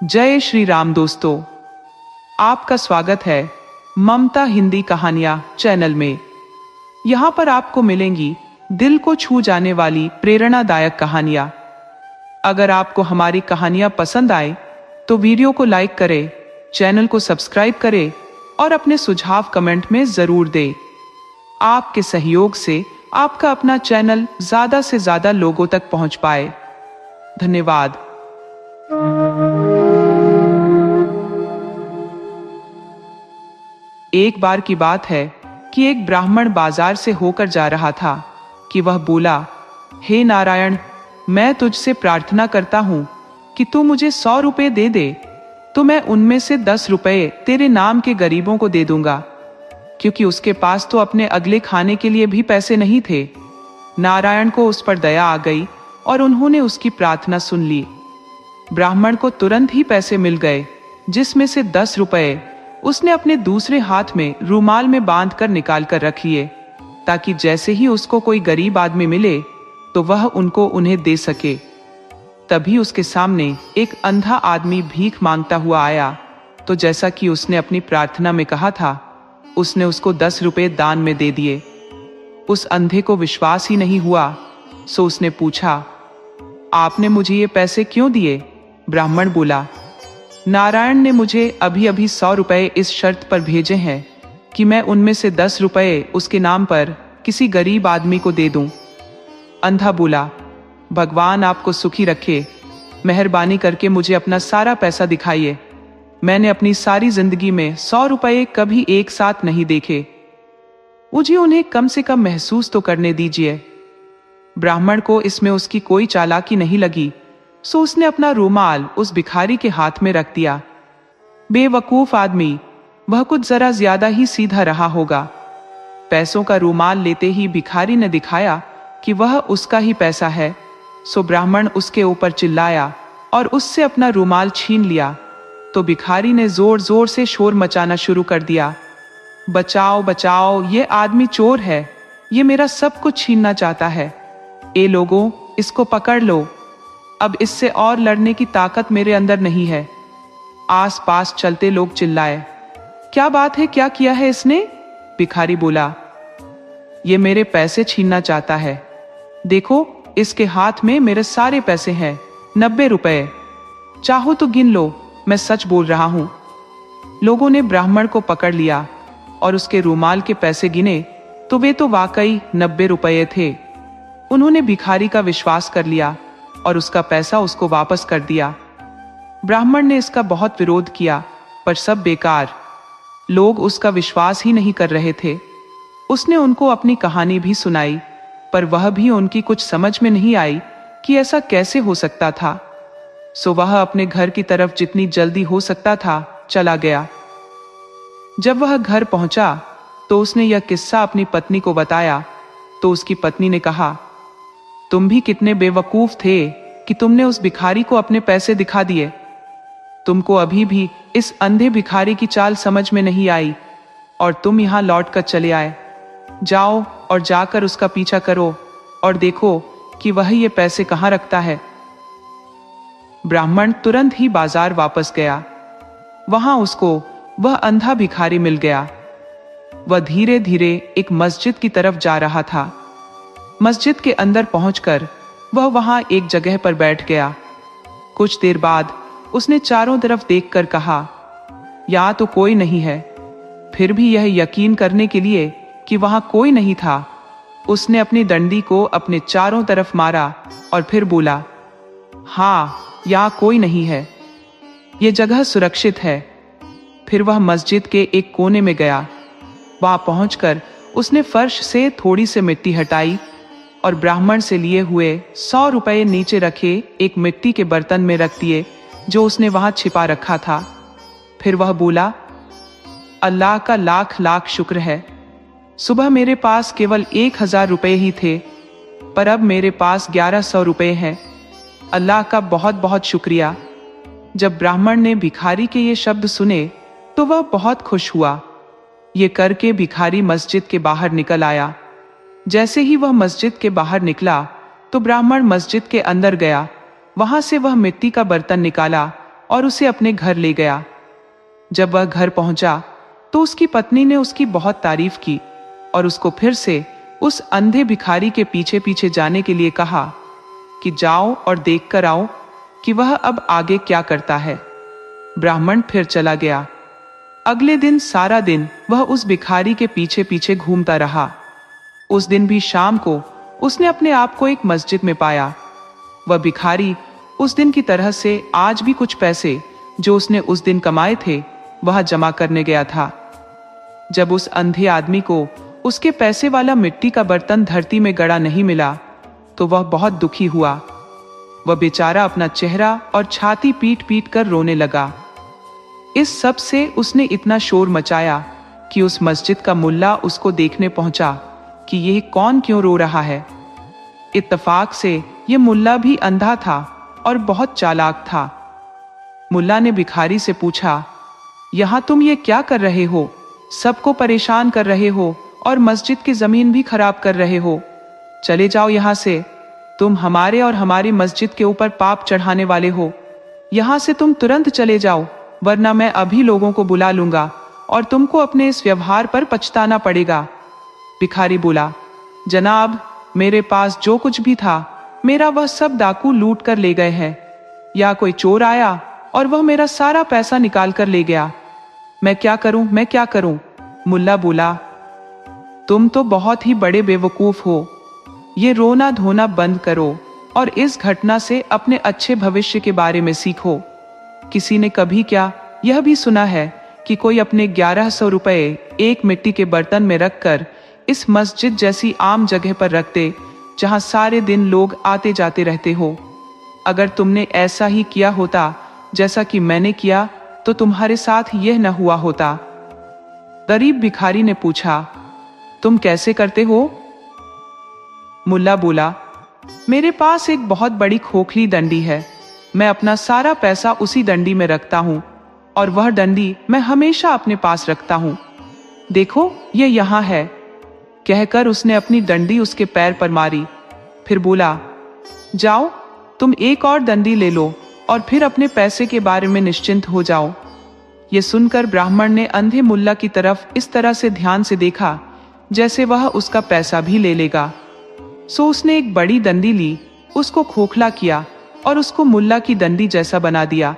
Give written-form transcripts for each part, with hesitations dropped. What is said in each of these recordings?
जय श्री राम दोस्तों, आपका स्वागत है ममता हिंदी कहानियां चैनल में। यहाँ पर आपको मिलेंगी दिल को छू जाने वाली प्रेरणादायक कहानियां। अगर आपको हमारी कहानियां पसंद आए तो वीडियो को लाइक करें, चैनल को सब्सक्राइब करें और अपने सुझाव कमेंट में जरूर दें। आपके सहयोग से आपका अपना चैनल ज्यादा से ज्यादा लोगों तक पहुंच पाए। धन्यवाद। एक बार की बात है कि एक ब्राह्मण बाजार से होकर जा रहा था कि वह बोला, हे नारायण, मैं तुझसे प्रार्थना करता हूं कि तू मुझे 100 रुपए दे दे तो मैं उनमें से 10 रुपए तेरे नाम के गरीबों को दे दूंगा, क्योंकि उसके पास तो अपने अगले खाने के लिए भी पैसे नहीं थे। नारायण को उस पर दया आ गई और उन्होंने उसकी प्रार्थना सुन ली। ब्राह्मण को तुरंत ही पैसे मिल गए, जिसमें से 10 रुपए उसने अपने दूसरे हाथ में रूमाल में बांध कर निकाल कर रख लिए, ताकि जैसे ही उसको कोई गरीब आदमी मिले तो वह उनको उन्हें दे सके। तभी उसके सामने एक अंधा आदमी भीख मांगता हुआ आया, तो जैसा कि उसने अपनी प्रार्थना में कहा था, उसने उसको 10 रुपए दान में दे दिए। उस अंधे को विश्वास ही नहीं हुआ, सो उसने पूछा, आपने मुझे ये पैसे क्यों दिए? ब्राह्मण बोला, नारायण ने मुझे अभी अभी 100 रुपए इस शर्त पर भेजे हैं कि मैं उनमें से 10 रुपए उसके नाम पर किसी गरीब आदमी को दे दूं। अंधा बोला, भगवान आपको सुखी रखे, मेहरबानी करके मुझे अपना सारा पैसा दिखाइए। मैंने अपनी सारी जिंदगी में 100 रुपए कभी एक साथ नहीं देखे, मुझे उन्हें कम से कम महसूस तो करने दीजिए। ब्राह्मण को इसमें उसकी कोई चालाकी नहीं लगी, सो उसने अपना रूमाल उस भिखारी के हाथ में रख दिया। बेवकूफ आदमी, वह कुछ जरा ज्यादा ही सीधा रहा होगा। पैसों का रूमाल लेते ही भिखारी ने दिखाया कि वह उसका ही पैसा है, सो ब्राह्मण उसके ऊपर चिल्लाया और उससे अपना रूमाल छीन लिया। तो भिखारी ने जोर जोर से शोर मचाना शुरू कर दिया, बचाओ बचाओ, ये आदमी चोर है, ये मेरा सब कुछ छीनना चाहता है। ए लोगों, इसको पकड़ लो, अब इससे और लड़ने की ताकत मेरे अंदर नहीं है। आस पास चलते लोग चिल्लाए, क्या बात है, क्या किया है इसने? भिखारी बोला, ये मेरे पैसे छीनना चाहता है, देखो इसके हाथ में मेरे सारे पैसे हैं, 90 रुपए, चाहो तो गिन लो, मैं सच बोल रहा हूं। लोगों ने ब्राह्मण को पकड़ लिया और उसके रूमाल के पैसे गिने तो वे तो वाकई 90 रुपए थे। उन्होंने भिखारी का विश्वास कर लिया और उसका पैसा उसको वापस कर दिया। ब्राह्मण ने इसका बहुत विरोध किया, पर सब बेकार, लोग उसका विश्वास ही नहीं कर रहे थे। उसने उनको अपनी कहानी भी सुनाई, पर वह भी उनकी कुछ समझ में नहीं आई कि ऐसा कैसे हो सकता था। सो वह अपने घर की तरफ जितनी जल्दी हो सकता था चला गया। जब वह घर पहुंचा तो उसने यह किस्सा अपनी पत्नी को बताया, तो उसकी पत्नी ने कहा, तुम भी कितने बेवकूफ थे कि तुमने उस भिखारी को अपने पैसे दिखा दिए। तुमको अभी भी इस अंधे भिखारी की चाल समझ में नहीं आई और तुम यहां लौट कर चले आए। जाओ और जाकर उसका पीछा करो और देखो कि वह ये पैसे कहां रखता है। ब्राह्मण तुरंत ही बाजार वापस गया। वहां उसको वह अंधा भिखारी मिल गया। वह धीरे धीरे एक मस्जिद की तरफ जा रहा था। मस्जिद के अंदर पहुंचकर वह वहां एक जगह पर बैठ गया। कुछ देर बाद उसने चारों तरफ देखकर कहा, यहाँ तो कोई नहीं है। फिर भी यह यकीन करने के लिए कि वहां कोई नहीं था, उसने अपनी डंडी को अपने चारों तरफ मारा और फिर बोला, हाँ, यहाँ कोई नहीं है, ये जगह सुरक्षित है। फिर वह मस्जिद के एक कोने में गया। वहां पहुंचकर उसने फर्श से थोड़ी सी मिट्टी हटाई और ब्राह्मण से लिए हुए 100 रुपए नीचे रखे एक मिट्टी के बर्तन में रख दिए, जो उसने वहां छिपा रखा था। फिर वह बोला, अल्लाह का लाख लाख शुक्र है, सुबह मेरे पास केवल 1000 रुपए ही थे, पर अब मेरे पास 1100 रुपए हैं। अल्लाह का बहुत बहुत शुक्रिया। जब ब्राह्मण ने भिखारी के ये शब्द सुने तो वह बहुत खुश हुआ। ये करके भिखारी मस्जिद के बाहर निकल आया। जैसे ही वह मस्जिद के बाहर निकला तो ब्राह्मण मस्जिद के अंदर गया। वहां से वह मिट्टी का बर्तन निकाला और उसे अपने घर ले गया। जब वह घर पहुंचा तो उसकी पत्नी ने उसकी बहुत तारीफ की और उसको फिर से उस अंधे भिखारी के पीछे पीछे जाने के लिए कहा कि जाओ और देख कर आओ कि वह अब आगे क्या करता है। ब्राह्मण फिर चला गया। अगले दिन सारा दिन वह उस भिखारी के पीछे पीछे घूमता रहा। उस दिन भी शाम को उसने अपने आप को एक मस्जिद में पाया। वह भिखारी उस दिन की तरह से आज भी कुछ पैसे जो उसने उस दिन कमाए थे वह जमा करने गया था। जब उस अंधे आदमी को उसके पैसे वाला मिट्टी का बर्तन धरती में गड़ा नहीं मिला तो वह बहुत दुखी हुआ। वह बेचारा अपना चेहरा और छाती पीट पीट कर रोने लगा। इस सब से उसने इतना शोर मचाया कि उस मस्जिद का मुल्ला उसको देखने पहुंचा कि यह कौन क्यों रो रहा है। इत्तफाक से यह मुल्ला भी अंधा था और बहुत चालाक था। मुल्ला ने भिखारी से पूछा, यहां तुम ये क्या कर रहे हो? सबको परेशान कर रहे हो और मस्जिद की जमीन भी खराब कर रहे हो। चले जाओ यहां से, तुम हमारे और हमारी मस्जिद के ऊपर पाप चढ़ाने वाले हो। यहां से तुम तुरंत चले जाओ, वरना मैं अभी लोगों को बुला लूंगा और तुमको अपने इस व्यवहार पर पछताना पड़ेगा। भिखारी बोला, जनाब, मेरे पास जो कुछ भी था मेरा वह सब डाकू लूट कर ले गए हैं, या कोई चोर आया और वह मेरा सारा पैसा निकाल कर ले गया। मैं क्या करूं? मुल्ला बोला, तुम तो बहुत ही बड़े बेवकूफ हो। ये रोना धोना बंद करो और इस घटना से अपने अच्छे भविष्य के बारे में सीखो। किसी ने कभी क्या यह भी सुना है कि कोई अपने 1100 रुपए एक मिट्टी के बर्तन में रखकर इस मस्जिद जैसी आम जगह पर रख दे जहां सारे दिन लोग आते जाते रहते हो? अगर तुमने ऐसा ही किया होता जैसा कि मैंने किया तो तुम्हारे साथ यह न हुआ होता। गरीब भिखारी ने पूछा, तुम कैसे करते हो? मुल्ला बोला, मेरे पास एक बहुत बड़ी खोखली डंडी है। मैं अपना सारा पैसा उसी डंडी में रखता हूं और वह डंडी मैं हमेशा अपने पास रखता हूं। देखो, यह यहां है। कहकर उसने अपनी डंडी उसके पैर पर मारी। फिर बोला, जाओ, तुम एक और डंडी ले लो और फिर अपने पैसे के बारे में निश्चिंत हो जाओ। यह सुनकर ब्राह्मण ने अंधे मुल्ला की तरफ इस तरह से ध्यान से देखा जैसे वह उसका पैसा भी ले लेगा। सो उसने एक बड़ी डंडी ली, उसको खोखला किया और उसको मुल्ला की डंडी जैसा बना दिया।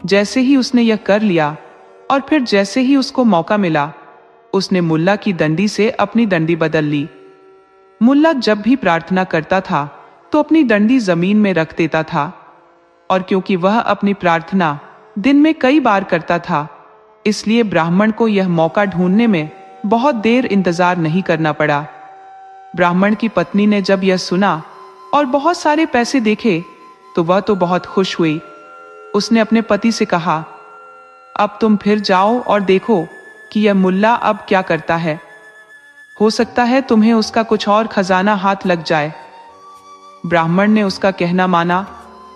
जैसे ही उसने यह कर लिया और फिर जैसे ही उसको मौका मिला उसने मुल्ला की डंडी से अपनी डंडी बदल ली। मुल्ला जब भी प्रार्थना करता था तो अपनी डंडी जमीन में रख देता था, और क्योंकि वह अपनी प्रार्थना दिन में कई बार करता था इसलिए ब्राह्मण को यह मौका ढूंढने में बहुत देर इंतजार नहीं करना पड़ा। ब्राह्मण की पत्नी ने जब यह सुना और बहुत सारे पैसे देखे तो वह तो बहुत खुश हुई। उसने अपने पति से कहा, अब तुम फिर जाओ और देखो कि यह मुल्ला अब क्या करता है। हो सकता है तुम्हें उसका कुछ और खजाना हाथ लग जाए। ब्राह्मण ने उसका कहना माना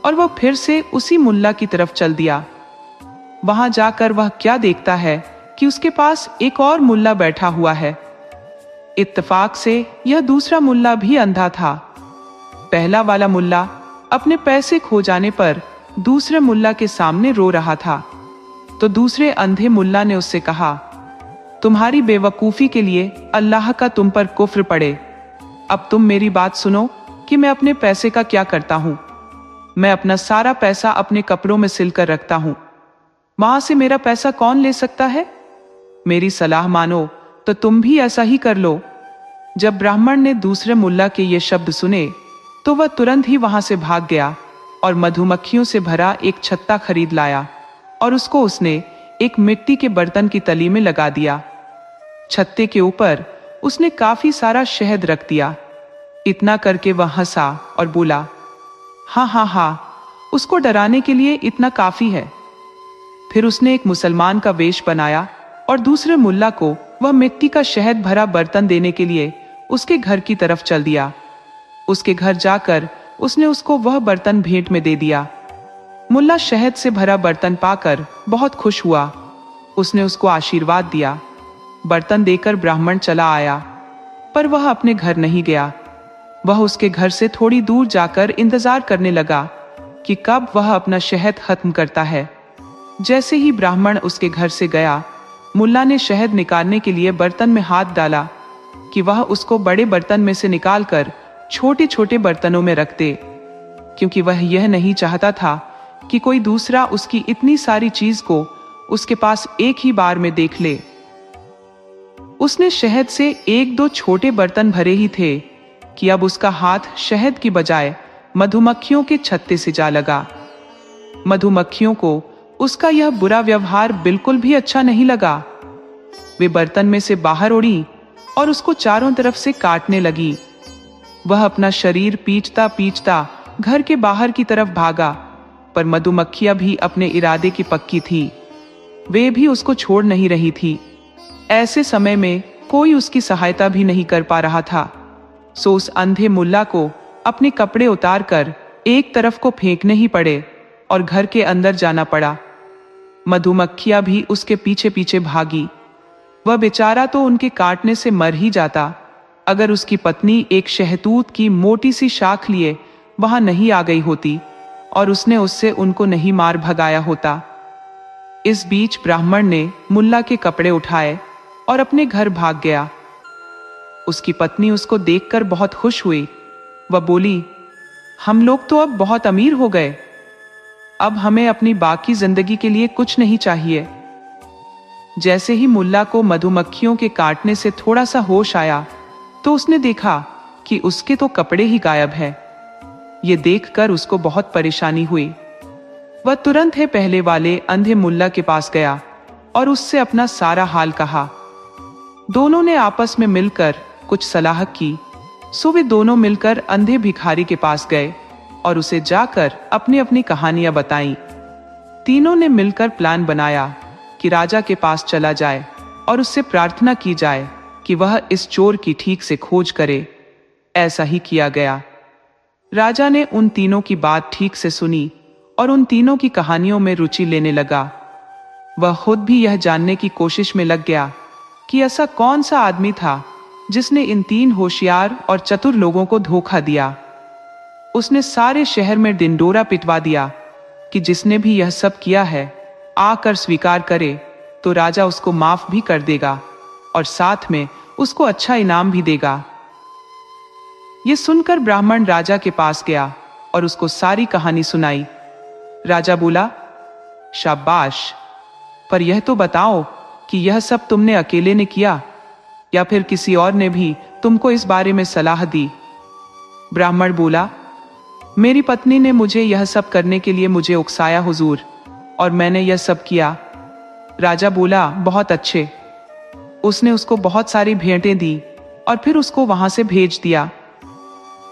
और वह फिर से उसी मुल्ला की तरफ चल दिया। वहां जाकर वह क्या देखता है कि उसके पास एक और मुल्ला बैठा हुआ है। इत्तेफाक से यह दूसरा मुल्ला भी अंधा था। पहला वाला मुल्ला अपने पैसे खो जाने पर दूसरे मुल्ला के सामने रो रहा था, तो दूसरे अंधे मुल्ला ने उससे कहा, तुम्हारी बेवकूफी के लिए अल्लाह का तुम पर कुफ्र पड़े। अब तुम मेरी बात सुनो कि मैं अपने पैसे का क्या करता हूं। मैं अपना सारा पैसा अपने कपड़ों में सिलकर रखता हूं। वहां से मेरा पैसा कौन ले सकता है? मेरी सलाह मानो तो तुम भी ऐसा ही कर लो। जब ब्राह्मण ने दूसरे मुल्ला के ये शब्द सुने तो वह तुरंत ही वहां से भाग गया और मधुमक्खियों से भरा एक छत्ता खरीद लाया और उसको उसने एक मिट्टी के बर्तन की तली में लगा दिया। छत्ते के ऊपर उसने काफी सारा शहद रख दिया। इतना करके वह हंसा और बोला, हाँ हाँ हाँ, उसको डराने के लिए इतना काफी है। फिर उसने एक मुसलमान का वेश बनाया और दूसरे मुल्ला को वह मिट्टी का शहद भरा बर्तन देने के लिए उसके घर की तरफ चल दिया। उसके घर जाकर उसने उसको वह बर्तन भेंट में दे दिया। मुल्ला शहद से भरा बर्तन पाकर बहुत खुश हुआ। उसने उसको आशीर्वाद दिया। बर्तन देकर ब्राह्मण चला आया, पर वह अपने घर नहीं गया। वह उसके घर से थोड़ी दूर जाकर इंतजार करने लगा कि कब वह अपना शहद खत्म करता है। जैसे ही ब्राह्मण उसके घर से गया, मुल्ला ने शहद निकालने के लिए बर्तन में हाथ डाला कि वह उसको बड़े बर्तन में से निकालकर छोटे छोटे बर्तनों में रख दे, क्योंकि वह यह नहीं चाहता था कि कोई दूसरा उसकी इतनी सारी चीज को उसके पास एक ही बार में देख ले। उसने शहद से एक दो छोटे बर्तन भरे ही थे कि अब उसका हाथ शहद की बजाय मधुमक्खियों के छत्ते से जा लगा। मधुमक्खियों को उसका यह बुरा व्यवहार बिल्कुल भी अच्छा नहीं लगा। वे बर्तन में से बाहर उड़ी और उसको चारों तरफ से काटने लगी। वह अपना शरीर पीटता पीटता घर के बाहर की तरफ भागा, पर मधुमक्खियां भी अपने इरादे की पक्की थी। वे भी उसको छोड़ नहीं रही थी। ऐसे समय में कोई उसकी सहायता भी नहीं कर पा रहा था। सो उस अंधे मुल्ला को अपने कपड़े उतारकर एक तरफ को फेंकने ही पड़े और घर के अंदर जाना पड़ा। मधुमक्खियां भी उसके पीछे पीछे भागी। वह बेचारा तो उनके काटने से मर ही जाता, अगर उसकी पत्नी एक शहतूत की मोटी सी शाख लिए वहां नहीं आ गई होती और उसने उससे उनको नहीं मार भगाया होता। इस बीच ब्राह्मण ने मुल्ला के कपड़े उठाए और अपने घर भाग गया। उसकी पत्नी उसको देखकर बहुत खुश हुई। वह बोली, हम लोग तो अब बहुत अमीर हो गए, अब हमें अपनी बाकी जिंदगी के लिए कुछ नहीं चाहिए। जैसे ही मुल्ला को मधुमक्खियों के काटने से थोड़ा सा होश आया, तो उसने देखा कि उसके तो कपड़े ही गायब हैं। ये देखकर उसको बहुत परेशानी हुई। वह तुरंत है पहले वाले अंधे मुल्ला के पास गया और उससे अपना सारा हाल कहा। दोनों ने आपस में मिलकर कुछ सलाह की। सो वे दोनों मिलकर अंधे भिखारी के पास गए और उसे जाकर अपनी अपनी कहानियां बताईं। तीनों ने मिलकर प्लान बनाया कि राजा के पास चला जाए और उससे प्रार्थना की जाए कि वह इस चोर की ठीक से खोज करे। ऐसा ही किया गया। राजा ने उन तीनों की बात ठीक से सुनी और उन तीनों की कहानियों में रुचि लेने लगा। वह खुद भी यह जानने की कोशिश में लग गया कि ऐसा कौन सा आदमी था जिसने इन तीन होशियार और चतुर लोगों को धोखा दिया। उसने सारे शहर में डिंडोरा पिटवा दिया कि जिसने भी यह सब किया है आकर स्वीकार करे तो राजा उसको माफ भी कर देगा और साथ में उसको अच्छा इनाम भी देगा। ये सुनकर ब्राह्मण राजा के पास गया और उसको सारी कहानी सुनाई। राजा बोला, शाबाश, पर यह तो बताओ कि यह सब तुमने अकेले ने किया या फिर किसी और ने भी तुमको इस बारे में सलाह दी? ब्राह्मण बोला, मेरी पत्नी ने मुझे यह सब करने के लिए मुझे उकसाया हुजूर, और मैंने यह सब किया। राजा बोला, बहुत अच्छे। उसने उसको बहुत सारी भेंटें दी और फिर उसको वहां से भेज दिया।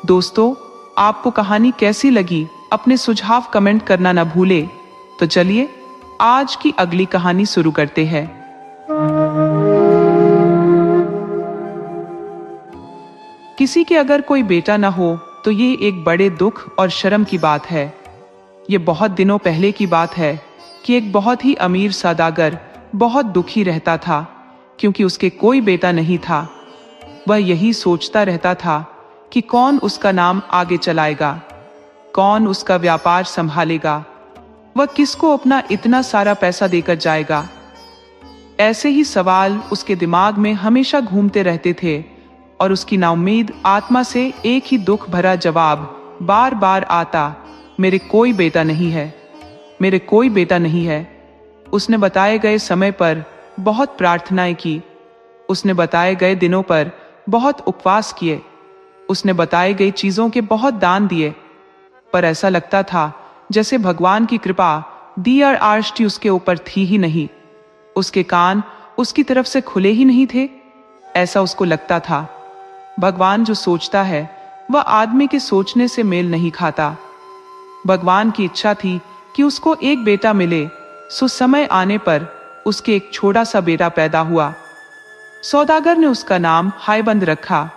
दोस्तों, आपको कहानी कैसी लगी अपने सुझाव कमेंट करना ना भूले। तो चलिए आज की अगली कहानी शुरू करते हैं। किसी के अगर कोई बेटा ना हो तो ये एक बड़े दुख और शर्म की बात है। ये बहुत दिनों पहले की बात है कि एक बहुत ही अमीर सौदागर बहुत दुखी रहता था क्योंकि उसके कोई बेटा नहीं था। वह यही सोचता रहता था कि कौन उसका नाम आगे चलाएगा, कौन उसका व्यापार संभालेगा, वह किसको अपना इतना सारा पैसा देकर जाएगा। ऐसे ही सवाल उसके दिमाग में हमेशा घूमते रहते थे और उसकी नाउम्मीद आत्मा से एक ही दुख भरा जवाब बार बार आता, मेरे कोई बेटा नहीं है, मेरे कोई बेटा नहीं है। उसने बताए गए समय पर बहुत प्रार्थनाएं की, उसने बताए गए दिनों पर बहुत उपवास किए, उसने बताई गई चीजों के बहुत दान दिए, पर ऐसा लगता था जैसे भगवान की कृपा दी और आष्टी उसके ऊपर थी ही नहीं। उसके कान उसकी तरफ से खुले ही नहीं थे, ऐसा उसको लगता था। भगवान जो सोचता है वह आदमी के सोचने से मेल नहीं खाता। भगवान की इच्छा थी कि उसको एक बेटा मिले, सो समय आने पर उसके एक छोटा सा बेटा पैदा हुआ। सौदागर ने उसका नाम हायबंद रखा।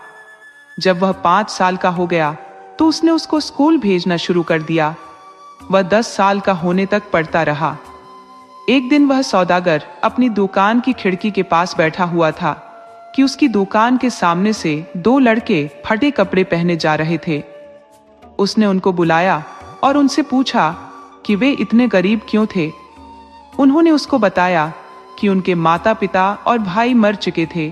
जब वह 5 साल का हो गया तो उसने उसको स्कूल भेजना शुरू कर दिया। वह 10 साल का होने तक पढ़ता रहा। एक दिन वह सौदागर अपनी दुकान की खिड़की के पास बैठा हुआ था कि उसकी दुकान के सामने से 2 लड़के फटे कपड़े पहने जा रहे थे। उसने उनको बुलाया और उनसे पूछा कि वे इतने गरीब क्यों थे। उन्होंने उसको बताया कि उनके माता पिता और भाई मर चुके थे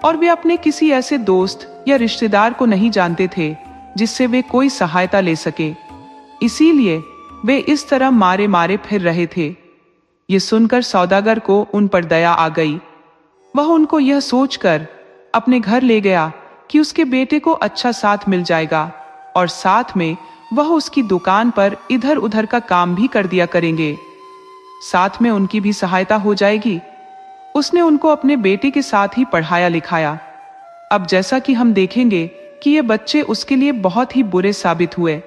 और वे अपने किसी ऐसे दोस्त या रिश्तेदार को नहीं जानते थे जिससे वे कोई सहायता ले सके, इसीलिए वे इस तरह मारे मारे फिर रहे थे। ये सुनकर सौदागर को उन पर दया आ गई। वह उनको यह सोचकर अपने घर ले गया कि उसके बेटे को अच्छा साथ मिल जाएगा और साथ में वह उसकी दुकान पर इधर उधर का काम भी कर दिया करेंगे, साथ में उनकी भी सहायता हो जाएगी। उसने उनको अपने बेटे के साथ ही पढ़ाया लिखाया। अब जैसा कि हम देखेंगे कि ये बच्चे उसके लिए बहुत ही बुरे साबित हुए।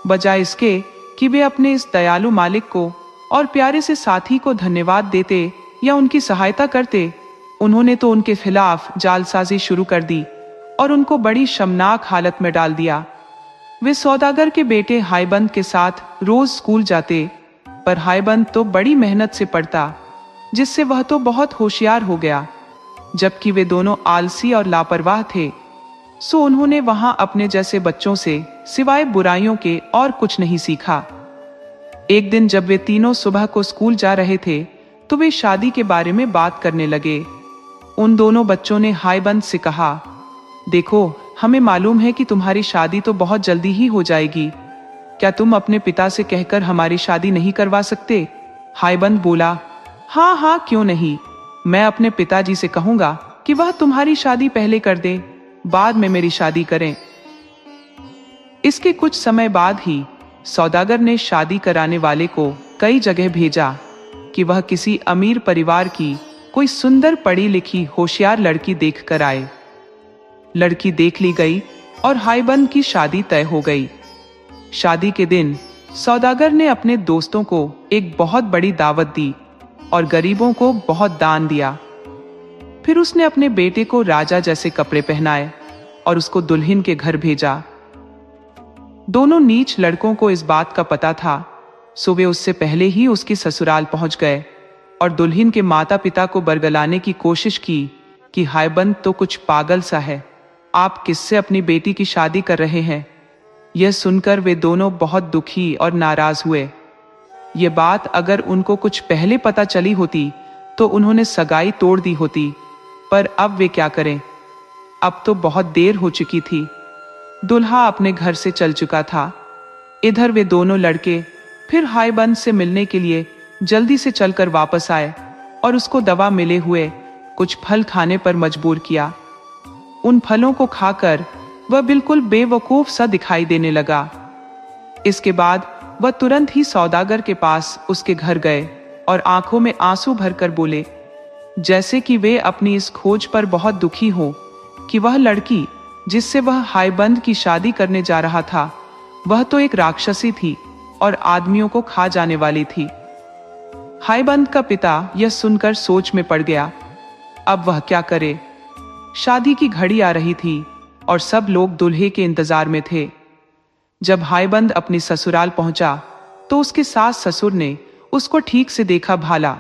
बजाय इसके कि वे अपने इस दयालु मालिक को और प्यारे से साथी को धन्यवाद देते या उनकी सहायता करते, उन्होंने तो उनके खिलाफ जालसाजी शुरू कर दी और उनको बड़ी शर्मनाक हालत में डाल दिया। वे सौदागर के बेटे हाईबंद के साथ रोज स्कूल जाते, पर हाईबंद तो बड़ी मेहनत से पढ़ता, जिससे वह तो बहुत होशियार हो गया, जबकि वे दोनों आलसी और लापरवाह थे। सो उन्होंने वहां अपने जैसे बच्चों से सिवाय बुराइयों के और कुछ नहीं सीखा। एक दिन जब वे तीनों सुबह को स्कूल जा रहे थे तो वे शादी के बारे में बात करने लगे। उन दोनों बच्चों ने हाईबंद से कहा, देखो, हमें मालूम है कि तुम्हारी शादी तो बहुत जल्दी ही हो जाएगी, क्या तुम अपने पिता से कहकर हमारी शादी नहीं करवा सकते? हाईबंद बोला, हाँ हाँ, क्यों नहीं, मैं अपने पिताजी से कहूंगा कि वह तुम्हारी शादी पहले कर दे, बाद में मेरी शादी करें। इसके कुछ समय बाद ही सौदागर ने शादी कराने वाले को कई जगह भेजा कि वह किसी अमीर परिवार की कोई सुंदर पढ़ी लिखी होशियार लड़की देख कर आए। लड़की देख ली गई और हाईबंद की शादी तय हो गई। शादी के दिन सौदागर ने अपने दोस्तों को एक बहुत बड़ी दावत दी और गरीबों को बहुत दान दिया। फिर उसने अपने बेटे को राजा जैसे कपड़े पहनाए और उसको दुल्हन के घर भेजा। दोनों नीच लड़कों को इस बात का पता था, सो वे उससे पहले ही उसके ससुराल पहुंच गए और दुल्हन के माता पिता को बरगलाने की कोशिश की कि हाईबंद तो कुछ पागल सा है, आप किससे अपनी बेटी की शादी कर रहे हैं। यह सुनकर वे दोनों बहुत दुखी और नाराज हुए। ये बात अगर उनको कुछ पहले पता चली होती तो उन्होंने सगाई तोड़ दी होती, पर अब वे क्या करें, अब तो बहुत देर हो चुकी थी। दुल्हा अपने घर से चल चुका था। इधर वे दोनों लड़के फिर हाईबंद से मिलने के लिए जल्दी से चलकर वापस आए और उसको दवा मिले हुए कुछ फल खाने पर मजबूर किया। उन फलों को खाकर वह बिल्कुल बेवकूफ सा दिखाई देने लगा। इसके बाद वह तुरंत ही सौदागर के पास उसके घर गए और आंखों में आंसू भरकर बोले, जैसे कि वे अपनी इस खोज पर बहुत दुखी हो कि वह लड़की जिससे वह हाईबंद की शादी करने जा रहा था, वह तो एक राक्षसी थी और आदमियों को खा जाने वाली थी। हाईबंद का पिता यह सुनकर सोच में पड़ गया। अब वह क्या करे? शादी की घड़ी आ रही थी और सब लोग दूल्हे के इंतजार में थे। जब हाईबंद अपनी ससुराल पहुंचा तो उसके सास ससुर ने उसको ठीक से देखा भाला,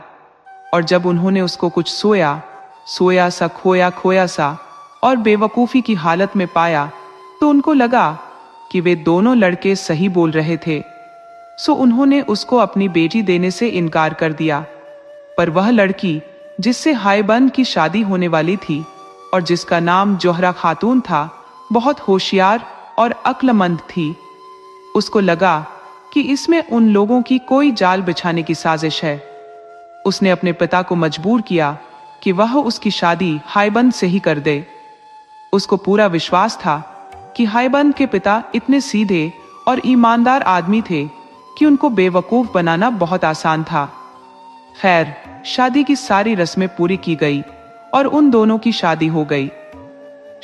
और जब उन्होंने उसको कुछ सोया सा खोया सा और बेवकूफी की हालत में पाया तो उनको लगा कि वे दोनों लड़के सही बोल रहे थे। सो उन्होंने उसको अपनी बेटी देने से इनकार कर दिया। पर वह लड़की जिससे हाईबंद की शादी होने वाली थी और जिसका नाम जोहरा खातून था, बहुत होशियार और अक्लमंद थी। उसको लगा कि इसमें उन लोगों की कोई जाल बिछाने की साजिश है। उसने अपने पिता को मजबूर किया कि वह उसकी शादी हाईबंद से ही कर दे। उसको पूरा विश्वास था कि हाईबंद के पिता इतने सीधे और ईमानदार आदमी थे कि उनको बेवकूफ बनाना बहुत आसान था। खैर, शादी की सारी रस्में पूरी की गई और उन दोनों की शादी हो गई।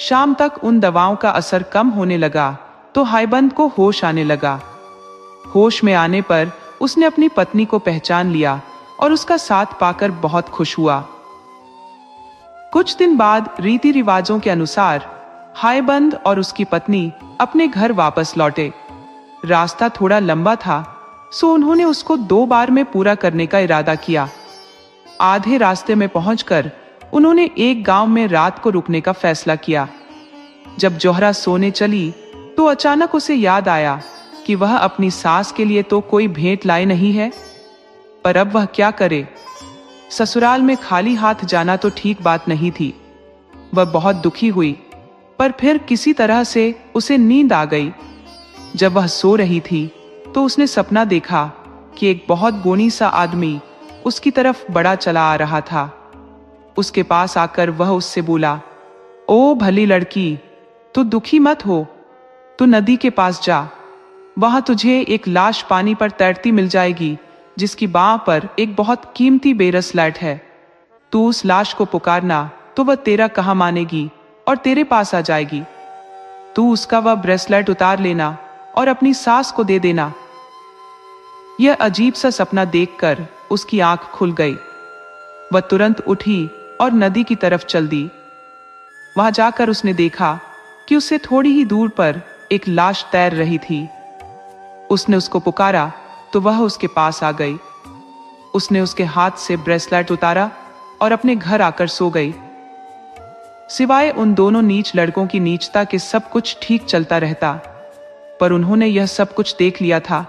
शाम तक उन दवाओं का असर कम होने लगा तो हाईबंद को होश आने लगा। होश में आने पर उसने अपनी पत्नी को पहचान लिया और उसका साथ पाकर बहुत खुश हुआ। कुछ दिन बाद रीति रिवाजों के अनुसार हाईबंद और उसकी पत्नी अपने घर वापस लौटे। रास्ता थोड़ा लंबा था, सो उन्होंने उसको 2 बार में पूरा करने का इरादा किया। आधे रास्ते में पहुंचकर उन्होंने एक गांव में रात को रुकने का फैसला किया। जब जोहरा सोने चली तो अचानक उसे याद आया कि वह अपनी सास के लिए तो कोई भेंट लाए नहीं है, पर अब वह क्या करे। ससुराल में खाली हाथ जाना तो ठीक बात नहीं थी। वह बहुत दुखी हुई, पर फिर किसी तरह से उसे नींद आ गई। जब वह सो रही थी तो उसने सपना देखा कि एक बहुत गोनी सा आदमी उसकी तरफ बड़ा चला आ रहा था। उसके पास आकर वह उससे बोला, ओ भली लड़की, तू दुखी मत हो, तू नदी के पास जा, वहां तुझे एक लाश पानी पर तैरती मिल जाएगी जिसकी बाह पर एक बहुत कीमती ब्रेसलेट है। तू उस लाश को पुकारना तो वह तेरा कहा मानेगी और तेरे पास आ जाएगी। तू उसका वह ब्रेसलेट उतार लेना और अपनी सास को दे देना। यह अजीब सा सपना देखकर उसकी आंख खुल गई। वह तुरंत उठी और नदी की तरफ चल दी। वहां जाकर उसने देखा कि उससे थोड़ी ही दूर पर एक लाश तैर रही थी। उसने उसको पुकारा तो वह उसके पास आ गई। उसने उसके हाथ से ब्रेसलेट उतारा और अपने घर आकर सो गई। सिवाय उन दोनों नीच लड़कों की नीचता के सब कुछ ठीक चलता रहता, पर उन्होंने यह सब कुछ देख लिया था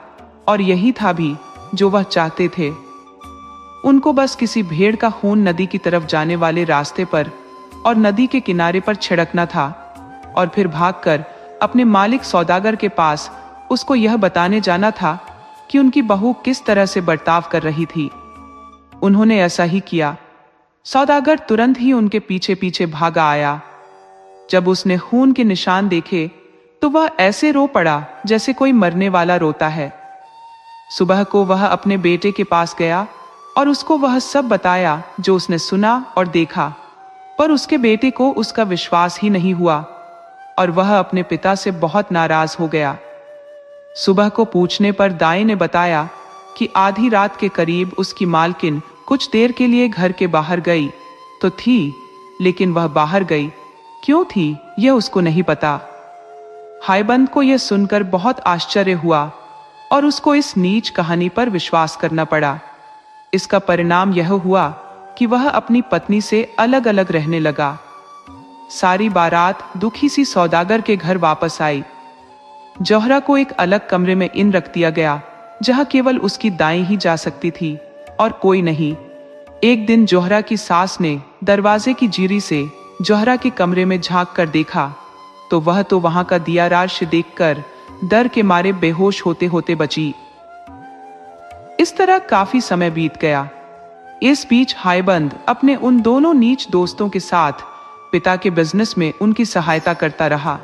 और यही था भी जो वह चाहते थे। उनको बस किसी भेड़ का खून नदी की तरफ जाने वाले रास्ते पर और नदी के किनारे पर छिड़कना था और फिर भागकर अपने मालिक सौदागर के पास उसको यह बताने जाना था कि उनकी बहू किस तरह से बर्ताव कर रही थी। उन्होंने ऐसा ही किया। सौदागर तुरंत ही उनके पीछे पीछे भागा आया। जब उसने खून के निशान देखे तो वह ऐसे रो पड़ा जैसे कोई मरने वाला रोता है। सुबह को वह अपने बेटे के पास गया और उसको वह सब बताया जो उसने सुना और देखा, पर उसके बेटे को उसका विश्वास ही नहीं हुआ और वह अपने पिता से बहुत नाराज हो गया। सुबह को पूछने पर दाई ने बताया कि आधी रात के करीब उसकी मालकिन कुछ देर के लिए घर के बाहर गई तो थी, लेकिन वह बाहर गई क्यों थी यह उसको नहीं पता। हायबंद को यह सुनकर बहुत आश्चर्य हुआ और उसको इस नीच कहानी पर विश्वास करना पड़ा। इसका परिणाम यह हुआ कि वह अपनी पत्नी से अलग अलग रहने लगा। सारी बारात दुखी सी सौदागर के घर वापस आई। जोहरा को एक अलग कमरे में इन रख दिया गया जहां केवल उसकी दाई ही जा सकती थी और कोई नहीं। एक दिन जोहरा की सास ने दरवाजे की जीरी से जोहरा के कमरे में झांक कर देखा तो वह तो वहां का दिया राशि देखकर डर के मारे बेहोश होते होते बची। इस तरह काफी समय बीत गया। इस बीच हायबंद अपने उन दोनों नीच दोस्तों के साथ पिता के बिजनेस में उनकी सहायता करता रहा।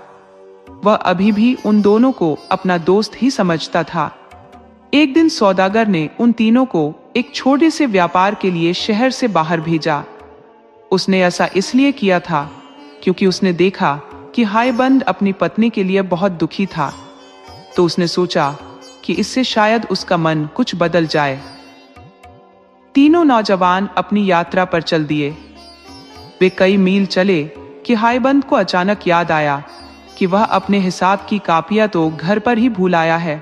वह अभी भी उन दोनों को अपना दोस्त ही समझता था। एक दिन सौदागर ने उन तीनों को एक छोटे से व्यापार के लिए शहर से बाहर भेजा। उसने ऐसा इसलिए किया था क्योंकि उसने देखा कि हायबंद अपनी पत्नी के लिए बहुत दुखी था, तो उसने सोचा कि इससे शायद उसका मन कुछ बदल जाए। तीनों नौजवान अपनी यात्रा पर चल दिए। वे कई मील चले कि हायबंद को अचानक याद आया कि वह अपने हिसाब की कापियां तो घर पर ही भूल आया है।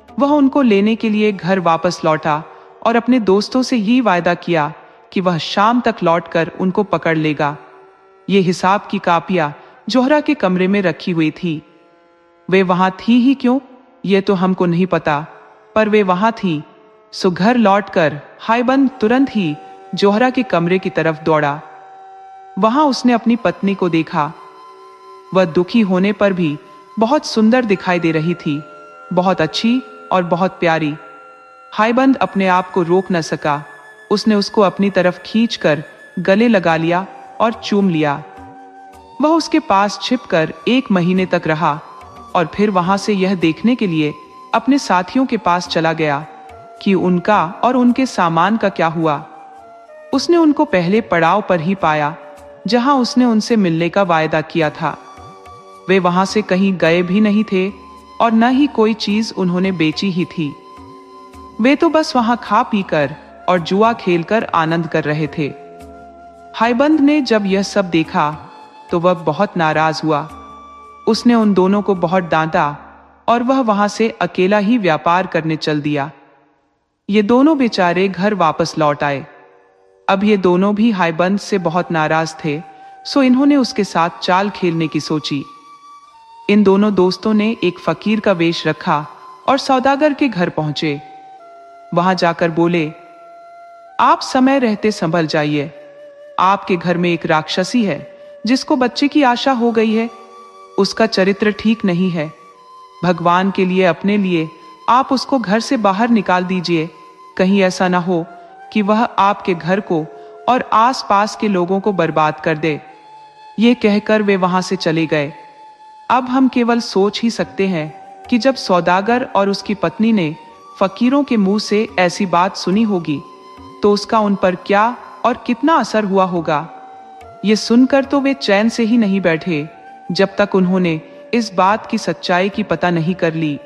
वह उनको लेने के लिए घर वापस लौटा और अपने दोस्तों से ये वायदा किया कि वह शाम तक लौटकर उनको पकड़ लेगा। ये हिसाब की कापियां जोहरा के कमरे में रखी हुई थी। वे वहां थी ही क्यों ये तो हमको नहीं पता, पर वे वहां थी। सो घर लौटकर हायबंद तुरंत ही जोहरा के कमरे की तरफ दौड़ा। वहां उसने अपनी पत्नी को देखा। वह दुखी होने पर भी बहुत सुंदर दिखाई दे रही थी, बहुत अच्छी और बहुत प्यारी। हायबंद अपने आप को रोक न सका। उसने उसको अपनी तरफ खींचकर गले लगा लिया और चूम लिया। वह उसके पास छिपकर 1 महीने तक रहा और फिर वहां से यह देखने के लिए अपने साथियों के पास चला गया कि उनका और उनके सामान का क्या हुआ। उसने उनको पहले पड़ाव पर ही पाया जहां उसने उनसे मिलने का वायदा किया था। वे वहां से कहीं गए भी नहीं थे और न ही कोई चीज उन्होंने बेची ही थी। वे तो बस वहां खा पीकर और जुआ खेलकर आनंद कर रहे थे। हायबंद ने जब यह सब देखा तो वह बहुत नाराज हुआ। उसने उन दोनों को बहुत डांटा और वह वहां से अकेला ही व्यापार करने चल दिया। ये दोनों बेचारे घर वापस लौट आए। अब ये दोनों भी हायबंद से बहुत नाराज थे, सो इन्होंने उसके साथ चाल खेलने की सोची। इन दोनों दोस्तों ने एक फकीर का वेश रखा और सौदागर के घर पहुंचे। वहां जाकर बोले, आप समय रहते संभल जाइए। आपके घर में एक राक्षसी है जिसको बच्चे की आशा हो गई है। उसका चरित्र ठीक नहीं है। भगवान के लिए, अपने लिए आप उसको घर से बाहर निकाल दीजिए। कहीं ऐसा ना हो कि वह आपके घर को और आसपास के लोगों को बर्बाद कर दे। ये कहकर वे वहां से चले गए। अब हम केवल सोच ही सकते हैं कि जब सौदागर और उसकी पत्नी ने फकीरों के मुंह से ऐसी बात सुनी होगी तो उसका उन पर क्या और कितना असर हुआ होगा। ये सुनकर तो वे चैन से ही नहीं बैठे जब तक उन्होंने इस बात की सच्चाई की पता नहीं कर ली।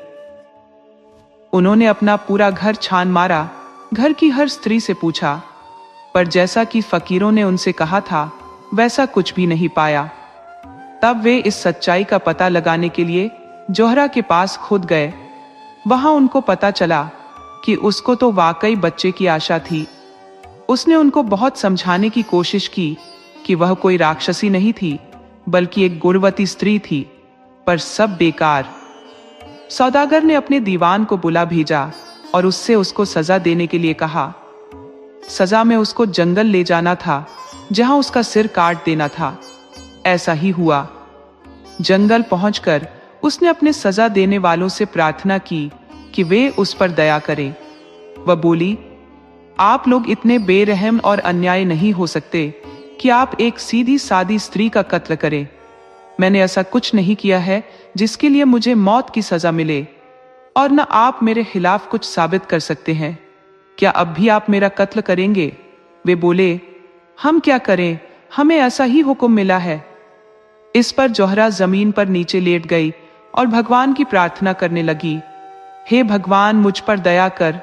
उन्होंने अपना पूरा घर छान मारा, घर की हर स्त्री से पूछा, पर जैसा कि फकीरों ने उनसे कहा था वैसा कुछ भी नहीं पाया। तब वे इस सच्चाई का पता लगाने के लिए जोहरा के पास खुद गए। वहां उनको पता चला कि उसको तो वाकई बच्चे की आशा थी। उसने उनको बहुत समझाने की कोशिश की कि वह कोई राक्षसी नहीं थी बल्कि एक गुणवती स्त्री थी, पर सब बेकार। सौदागर ने अपने दीवान को बुला भेजा और उससे उसको सजा देने के लिए कहा। सजा में उसको जंगल ले जाना था जहां उसका सिर काट देना था। ऐसा ही हुआ। जंगल पहुंचकर उसने अपने सजा देने वालों से प्रार्थना की कि वे उस पर दया करें। वह बोली, आप लोग इतने बेरहम और अन्याय नहीं हो सकते कि आप एक सीधी सादी स्त्री का कत्ल करें। मैंने ऐसा कुछ नहीं किया है जिसके लिए मुझे मौत की सजा मिले, और न आप मेरे खिलाफ कुछ साबित कर सकते हैं। क्या अब भी आप मेरा कत्ल करेंगे? वे बोले, हम क्या करें, हमें ऐसा ही हुक्म मिला है। इस पर जोहरा जमीन पर नीचे लेट गई और भगवान की प्रार्थना करने लगी, हे भगवान, मुझ पर दया कर।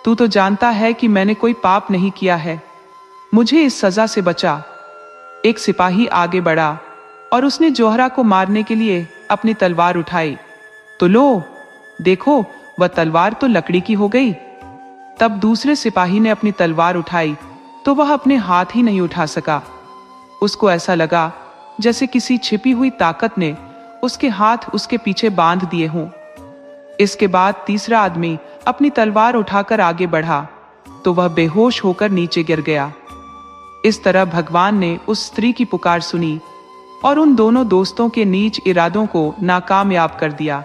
तू तो जानता है कि मैंने कोई पाप नहीं किया है। मुझे इस सजा से बचा। एक सिपाही आगे बढ़ा और उसने जोहरा को मारने के लिए अपनी तलवार उठाई तो लो, देखो, वह तलवार तो लकड़ी की हो गई। तब दूसरे सिपाही ने अपनी तलवार उठाई तो वह अपने हाथ ही नहीं उठा सका। उसको ऐसा लगा जैसे किसी छिपी हुई ताकत ने उसके हाथ उसके पीछे बांध दिए हों। इसके बाद तीसरा आदमी अपनी तलवार उठाकर आगे बढ़ा तो वह बेहोश होकर नीचे गिर गया। इस तरह भगवान ने उस स्त्री की पुकार सुनी और उन दोनों दोस्तों के नीच इरादों को नाकामयाब कर दिया।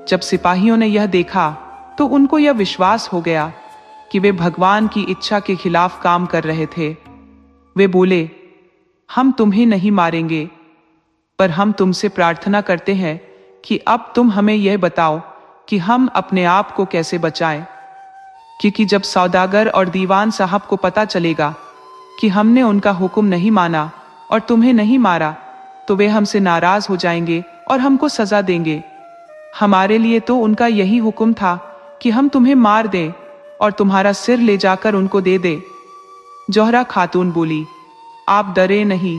जब सिपाहियों ने यह देखा तो उनको यह विश्वास हो गया कि वे भगवान की इच्छा के खिलाफ काम कर रहे थे। वे बोले, हम तुम्हें नहीं मारेंगे, पर हम तुमसे प्रार्थना करते हैं कि अब तुम हमें यह बताओ कि हम अपने आप को कैसे बचाएं। क्योंकि जब सौदागर और दीवान साहब को पता चलेगा कि हमने उनका हुक्म नहीं माना और तुम्हें नहीं मारा तो वे हमसे नाराज हो जाएंगे और हमको सजा देंगे। हमारे लिए तो उनका यही हुक्म था कि हम तुम्हें मार दें और तुम्हारा सिर ले जाकर उनको दे दे। जोहरा खातून बोली, आप डरे नहीं।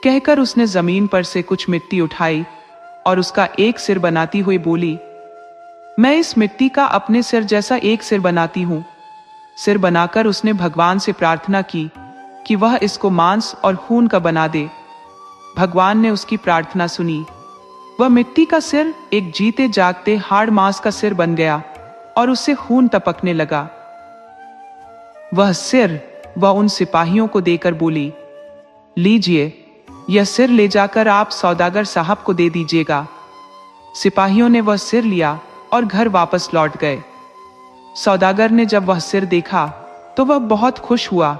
कहकर उसने जमीन पर से कुछ मिट्टी उठाई और उसका एक सिर बनाती हुई बोली, मैं इस मिट्टी का अपने सिर जैसा एक सिर बनाती हूं। सिर बनाकर उसने भगवान से प्रार्थना की कि वह इसको मांस और खून का बना दे। भगवान ने उसकी प्रार्थना सुनी। वह मिट्टी का सिर एक जीते जागते हाड़ मांस का सिर बन गया और उससे खून टपकने लगा। वह सिर वह उन सिपाहियों को देकर बोली, लीजिए, यह सिर ले जाकर आप सौदागर साहब को दे दीजिएगा। सिपाहियों ने वह सिर लिया और घर वापस लौट गए। सौदागर ने जब वह सिर देखा तो वह बहुत खुश हुआ।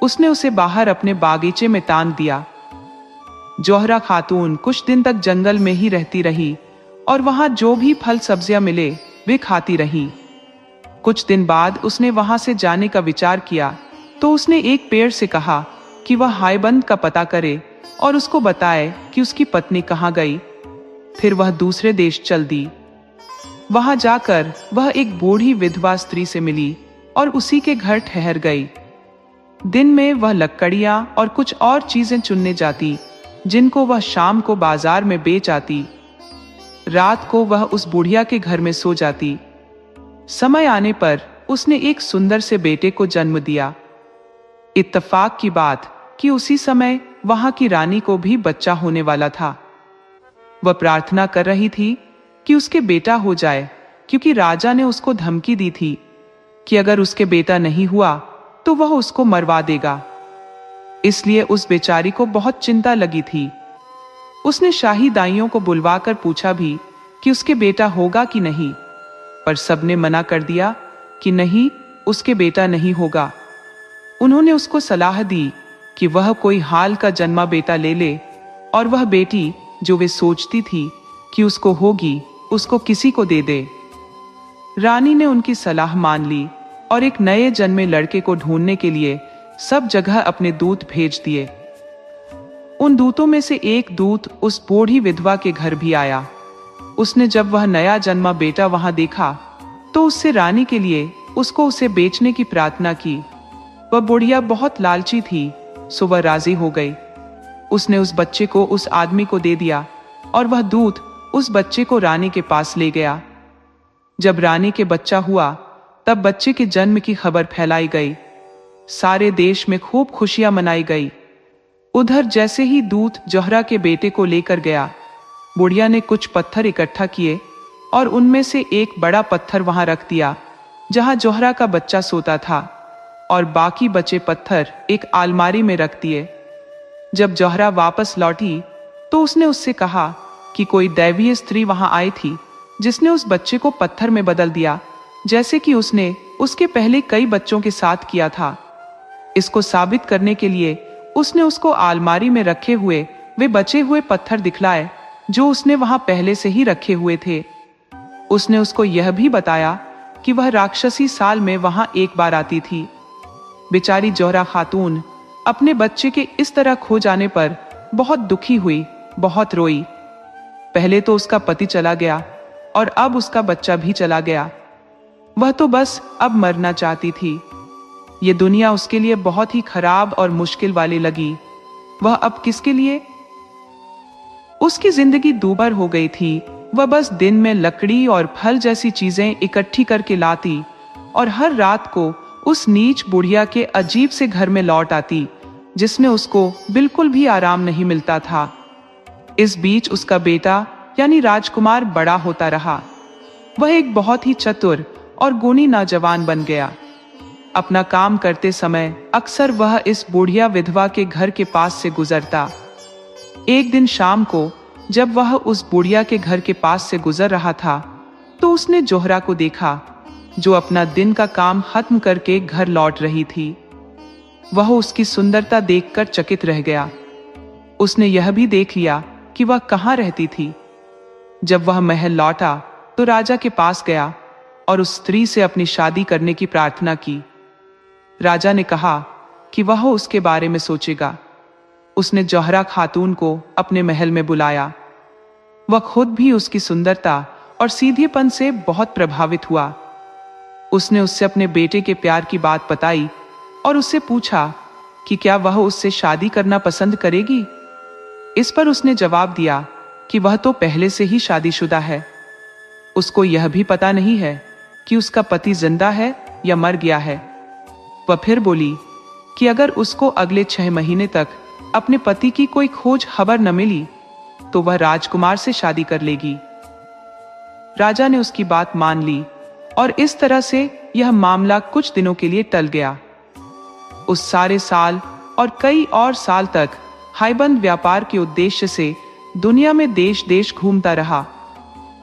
उसने उसे बाहर अपने बागीचे में टांग दिया। जोहरा खातून कुछ दिन तक जंगल में ही रहती रही और वहां जो भी फल सब्जियां मिले वे खाती रही। कुछ दिन बाद उसने वहां से जाने का विचार किया तो उसने एक पेड़ से कहा कि वह हायबंद का पता करे और उसको बताए कि उसकी पत्नी कहाँ गई। फिर वह दूसरे देश चल दी। वहां जाकर वह एक बूढ़ी विधवा स्त्री से मिली और उसी के घर ठहर गई। दिन में वह लकड़ियां और कुछ और चीजें चुनने जाती जिनको वह शाम को बाजार में बेच आती। रात को वह उस बुढ़िया के घर में सो जाती। समय आने पर उसने एक सुंदर से बेटे को जन्म दिया। इत्तेफाक की बात कि उसी समय वहां की रानी को भी बच्चा होने वाला था। वह प्रार्थना कर रही थी कि उसके बेटा हो जाए, क्योंकि राजा ने उसको धमकी दी थी कि अगर उसके बेटा नहीं हुआ तो वह उसको मरवा देगा। इसलिए उस बेचारी को बहुत चिंता लगी थी। उसने शाही दाइयों को बुलवाकर पूछा भी कि उसके बेटा होगा कि नहीं, पर सबने मना कर दिया कि नहीं, उसके बेटा नहीं होगा। उन्होंने उसको सलाह दी कि वह कोई हाल का जन्मा बेटा ले ले, और वह बेटी जो वे सोचती थी कि उसको होगी, उसको किसी को दे दे। रानी ने उनकी सलाह मान ली और एक नए जन्मे लड़के को ढूंढने के लिए सब जगह अपने दूत भेज दिए। उन दूतों में से एक दूत उस बूढ़ी विधवा के घर भी आया। उसने जब वह नया जन्मा बेटा वहां देखा तो उससे रानी के लिए उसको उसे बेचने की प्रार्थना की। वह बुढ़िया बहुत लालची थी, सो वह राजी हो गई। उसने उस बच्चे को उस आदमी को दे दिया और वह दूत उस बच्चे को रानी के पास ले गया। जब रानी के बच्चा हुआ तब बच्चे के जन्म की खबर फैलाई गई। सारे देश में खूब खुशियां मनाई गई। उधर जैसे ही दूत जोहरा के बेटे को लेकर गया, बुढ़िया ने कुछ पत्थर इकट्ठा किए और उनमें से एक बड़ा पत्थर वहां रख दिया जहां जोहरा का बच्चा सोता था, और बाकी बचे पत्थर एक अलमारी में रख दिए। जब जोहरा वापस लौटी तो उसने उससे कहा कि कोई दैवीय स्त्री वहां आई थी जिसने उस बच्चे को पत्थर में बदल दिया, जैसे कि उसने उसके पहले कई बच्चों के साथ किया था। इसको साबित करने के लिए उसने उसको अलमारी में रखे हुए वे बचे हुए पत्थर दिखलाए जो उसने वहां पहले से ही रखे हुए थे। उसने उसको यह भी बताया कि वह राक्षसी साल में वहां एक बार आती थी। बेचारी जोहरा खातून अपने बच्चे के इस तरह खो जाने पर बहुत दुखी हुई, बहुत रोई। पहले तो उसका पति चला गया और अब उसका बच्चा भी चला गया। वह तो बस अब मरना चाहती थी। ये दुनिया उसके लिए बहुत ही खराब और मुश्किल वाली लगी। वह अब किसके लिए? उसकी जिंदगी दूभर हो गई थी। वह बस दिन में लकड़ी और फल जैसी चीजें इकट्ठी करके लाती और हर रात को उस नीच बुढ़िया के अजीब से घर में लौट आती जिसमें उसको बिल्कुल भी आराम नहीं मिलता था। इस बीच उसका बेटा यानी राजकुमार बड़ा होता रहा। वह एक बहुत ही चतुर और गुणी नौजवान बन गया। अपना काम करते समय अक्सर वह इस बुढ़िया विधवा के घर के पास से गुजरता। एक दिन शाम को जब वह उस बुढ़िया के घर के पास से गुजर रहा था तो उसने जोहरा को देखा जो अपना दिन का काम खत्म करके घर लौट रही थी। वह उसकी सुंदरता देखकर चकित रह गया। उसने यह भी देख लिया कि वह कहाँ रहती थी। जब वह महल लौटा तो राजा के पास गया और उस स्त्री से अपनी शादी करने की प्रार्थना की। राजा ने कहा कि वह उसके बारे में सोचेगा। उसने जोहरा खातून को अपने महल में बुलाया। वह खुद भी उसकी सुंदरता और सीधेपन से बहुत प्रभावित हुआ। उसने उससे अपने बेटे के प्यार की बात बताई और उससे पूछा कि क्या वह उससे शादी करना पसंद करेगी। इस पर उसने जवाब दिया कि वह तो पहले से ही शादीशुदा है। उसको यह भी पता नहीं है कि उसका पति जिंदा है या मर गया है। वह फिर बोली कि अगर उसको अगले 6 महीने तक अपने पति की कोई खोज खबर न मिली तो वह राजकुमार से शादी कर लेगी। राजा ने उसकी बात मान ली और इस तरह से यह मामला कुछ दिनों के लिए टल गया। उस सारे साल और कई और साल तक हाईबंद व्यापार के उद्देश्य से दुनिया में देश देश घूमता रहा।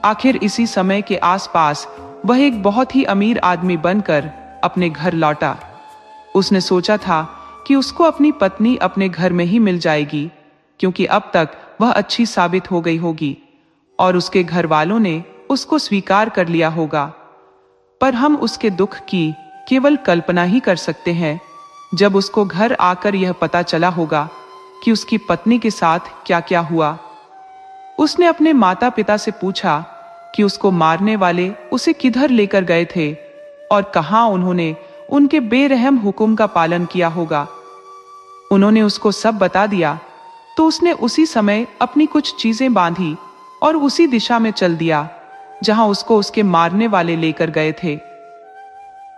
आखिर इसी समय के आसपास वह एक बहुत ही अमीर आदमी बनकर अपने घर लौटा। उसने सोचा था कि उसको अपनी पत्नी अपने घर में ही मिल जाएगी, क्योंकि अब तक वह अच्छी साबित हो गई होगी और उसके घर वालों ने उसको स्वीकार कर लिया होगा। पर हम उसके दुख की केवल कल्पना ही कर सकते हैं जब उसको घर आकर यह पता चला होगा कि उसकी पत्नी के साथ क्या क्या हुआ। उसने अपने माता पिता से पूछा कि उसको मारने वाले उसे किधर लेकर गए थे और कहां उन्होंने उनके बेरहम हुक्म का पालन किया होगा। उन्होंने उसको सब बता दिया तो उसने उसी समय अपनी कुछ चीजें बांधी और उसी दिशा में चल दिया जहां उसको उसके मारने वाले लेकर गए थे।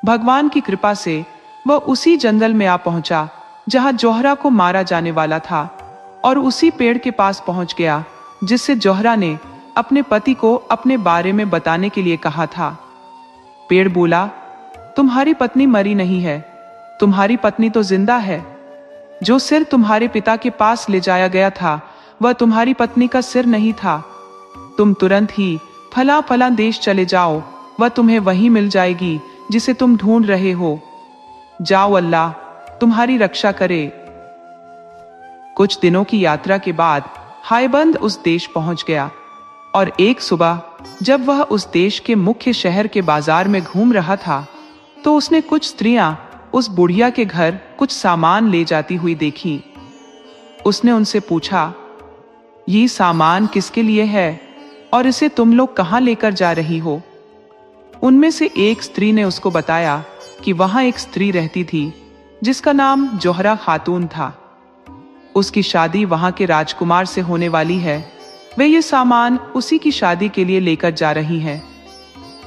भगवान की कृपा से वह उसी जंगल में आ पहुंचा जहां जोहरा को मारा जाने वाला था और उसी पेड़ के पास पहुंच गया जिससे जोहरा ने अपने पति को अपने बारे में बताने के लिए कहा था। पेड़ बोला, तुम्हारी पत्नी मरी नहीं है, तुम्हारी पत्नी तो जिंदा है। जो सिर तुम्हारे पिता के पास ले जाया गया था वह तुम्हारी पत्नी का सिर नहीं था। तुम तुरंत ही फला फला देश चले जाओ, वह तुम्हें वहीं मिल जाएगी जिसे तुम ढूंढ रहे हो। जाओ, अल्लाह तुम्हारी रक्षा करे। कुछ दिनों की यात्रा के बाद हायबंद उस देश पहुंच गया और एक सुबह जब वह उस देश के मुख्य शहर के बाजार में घूम रहा था तो उसने कुछ स्त्रियां उस बुढ़िया के घर कुछ सामान ले जाती हुई देखी। उसने उनसे पूछा, ये सामान किसके लिए है और इसे तुम लोग कहां लेकर जा रही हो? उनमें से एक स्त्री ने उसको बताया कि वहां एक स्त्री रहती थी जिसका नाम जोहरा खातून था। उसकी शादी वहां के राजकुमार से होने वाली है। वे ये सामान उसी की शादी के लिए लेकर जा रही हैं।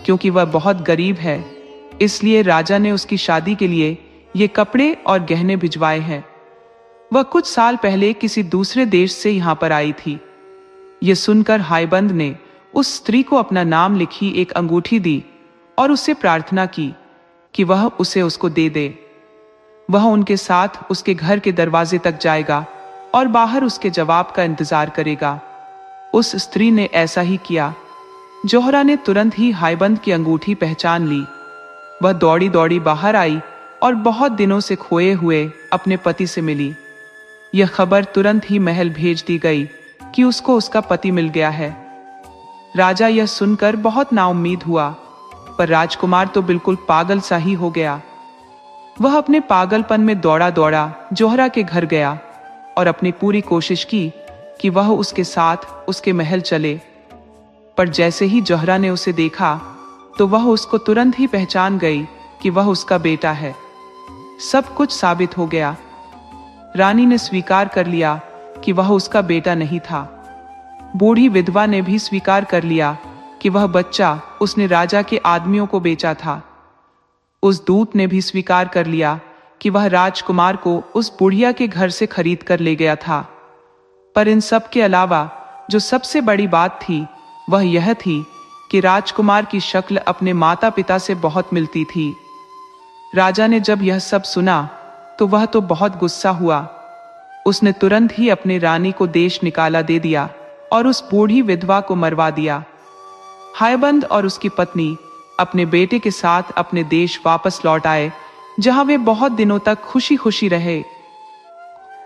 क्योंकि वह बहुत गरीब है इसलिए राजा ने उसकी शादी के लिए ये कपड़े और गहने भिजवाए हैं। वह कुछ साल पहले किसी दूसरे देश से यहाँ पर आई थी। ये सुनकर हायबंद ने उस स्त्री को अपना नाम लिखी एक अंगूठी दी और उससे प्रार्थना की कि वह उसे उसको दे दे। वह उनके साथ उसके घर के दरवाजे तक जाएगा और बाहर उसके जवाब का इंतजार करेगा। उस स्त्री ने ऐसा ही किया। जोहरा ने तुरंत ही हायबंद की अंगूठी पहचान ली। वह दौड़ी दौड़ी बाहर आई और बहुत दिनों से खोए हुए अपने पति से मिली। यह खबर तुरंत ही महल भेज दी गई कि उसको उसका पति मिल गया है। राजा यह सुनकर बहुत नाउम्मीद हुआ, पर राजकुमार तो बिल्कुल पागल सा ही हो गया। वह अपने पागलपन में दौड़ा दौड़ा जोहरा के घर गया और अपनी पूरी कोशिश की कि वह उसके साथ उसके महल चले। पर जैसे ही जोहरा ने उसे देखा तो वह उसको तुरंत ही पहचान गई कि वह उसका बेटा है। सब कुछ साबित हो गया। रानी ने स्वीकार कर लिया कि वह उसका बेटा नहीं था। बूढ़ी विधवा ने भी स्वीकार कर लिया कि वह बच्चा उसने राजा के आदमियों को बेचा था। उस दूत ने भी स्वीकार कर लिया कि वह राजकुमार को उस बुढ़िया के घर से खरीद कर ले गया था। पर इन सब के अलावा जो सबसे बड़ी बात थी वह यह थी कि राजकुमार की शक्ल अपने माता पिता से बहुत मिलती थी। राजा ने जब यह सब सुना तो वह तो बहुत गुस्सा हुआ। उसने तुरंत ही अपने रानी को देश निकाला दे दिया और उस बूढ़ी विधवा को मरवा दिया। हायबंद और उसकी पत्नी अपने बेटे के साथ अपने देश वापस लौट आए, जहां वे बहुत दिनों तक खुशी खुशी रहे।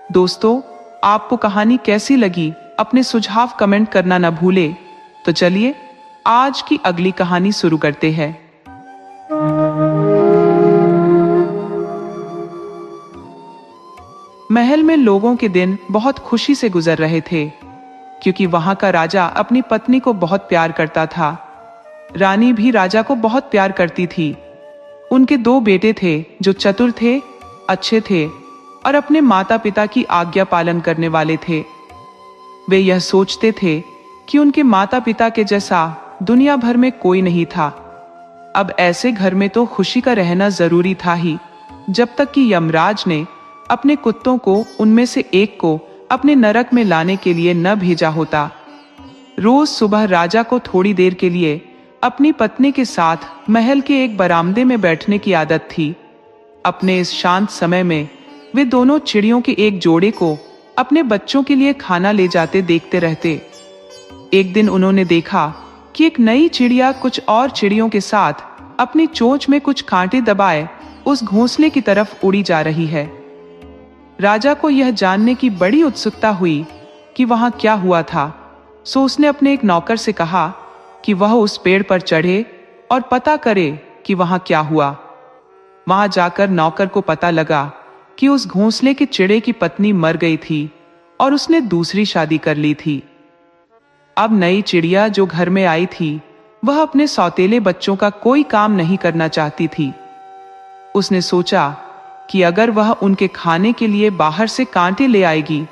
दोस्तों, आपको कहानी कैसी लगी अपने सुझाव कमेंट करना न भूले। तो चलिए आज की अगली कहानी शुरू करते हैं। महल में लोगों के दिन बहुत खुशी से गुजर रहे थे, क्योंकि वहां का राजा अपनी पत्नी को बहुत प्यार करता था। रानी भी राजा को बहुत प्यार करती थी। उनके 2 बेटे थे जो चतुर थे, अच्छे थे और अपने माता पिता की आज्ञा पालन करने वाले थे। वे यह सोचते थे कि उनके माता पिता के जैसा दुनिया भर में कोई नहीं था। अब ऐसे घर में तो खुशी का रहना जरूरी था ही, जब तक कि यमराज ने अपने कुत्तों को उनमें से एक को अपने नरक में लाने के लिए न भेजा होता। रोज सुबह राजा को थोड़ी देर के लिए अपनी पत्नी के साथ महल के एक बरामदे में बैठने की आदत थी। अपने इस शांत समय में वे दोनों चिड़ियों के एक जोड़े को अपने बच्चों के लिए खाना ले जाते देखते रहते। एक दिन उन्होंने देखा कि एक नई चिड़िया कुछ और चिड़ियों के साथ अपनी चोंच में कुछ कांटे दबाए उस घोंसले की तरफ उड़ी जा रही है। राजा को यह जानने की बड़ी उत्सुकता हुई कि वहां क्या हुआ था, सो उसने अपने एक नौकर से कहा कि वह उस पेड़ पर चढ़े और पता करे कि वहां क्या हुआ। वहां जाकर नौकर को पता लगा कि उस घोंसले के चिड़े की पत्नी मर गई थी और उसने दूसरी शादी कर ली थी। अब नई चिड़िया जो घर में आई थी वह अपने सौतेले बच्चों का कोई काम नहीं करना चाहती थी। उसने सोचा कि अगर वह उनके खाने के लिए बाहर से कांटे ले आएगी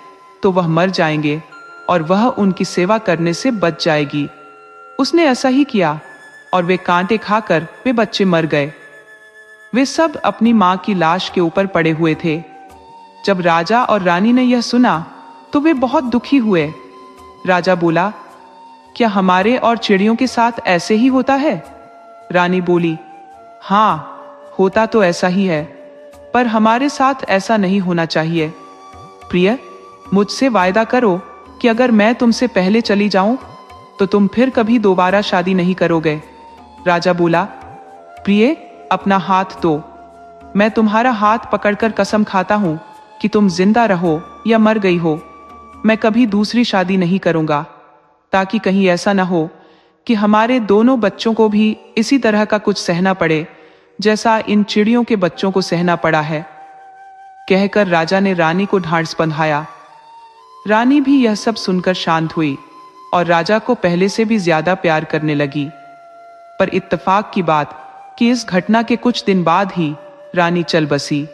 तो वह मर जाएंगे और वह उनकी सेवा करने से बच जाएगी। उसने ऐसा ही किया और वे कांटे खाकर वे बच्चे मर गए। वे सब अपनी मां की लाश के ऊपर पड़े हुए थे। जब राजा और रानी ने यह सुना तो वे बहुत दुखी हुए। राजा बोला, क्या हमारे और चिड़ियों के साथ ऐसे ही होता है? रानी बोली, हाँ, होता तो ऐसा ही है, पर हमारे साथ ऐसा नहीं होना चाहिए। प्रिय, मुझसे वायदा करो कि अगर मैं तुमसे पहले चली जाऊं तो तुम फिर कभी दोबारा शादी नहीं करोगे। राजा बोला, प्रिय, अपना हाथ दो। मैं तुम्हारा हाथ पकड़कर कसम खाता हूं कि तुम जिंदा रहो या मर गई हो, मैं कभी दूसरी शादी नहीं करूंगा, ताकि कहीं ऐसा ना हो कि हमारे दोनों बच्चों को भी इसी तरह का कुछ सहना पड़े जैसा इन चिड़ियों के बच्चों को सहना पड़ा है। कहकर राजा ने रानी को ढांढस बंधाया। रानी भी यह सब सुनकर शांत हुई और राजा को पहले से भी ज्यादा प्यार करने लगी। पर इत्तेफाक की बात कि इस घटना के कुछ दिन बाद ही रानी चल बसी।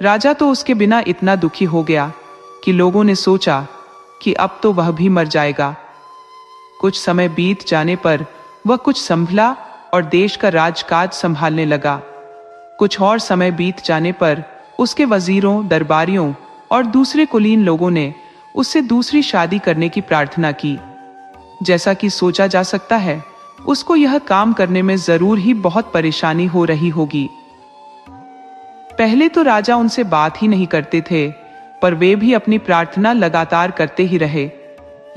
राजा तो उसके बिना इतना दुखी हो गया कि लोगों ने सोचा कि अब तो वह भी मर जाएगा। कुछ समय बीत जाने पर वह कुछ संभला और देश का राजकाज संभालने लगा। कुछ और समय बीत जाने पर उसके वजीरों, दरबारियों और दूसरे कुलीन लोगों ने उससे दूसरी शादी करने की प्रार्थना की। जैसा कि सोचा जा सकता है, उसको यह काम करने में जरूर ही बहुत परेशानी हो रही होगी। पहले तो राजा उनसे बात ही नहीं करते थे, पर वे भी अपनी प्रार्थना लगातार करते ही रहे।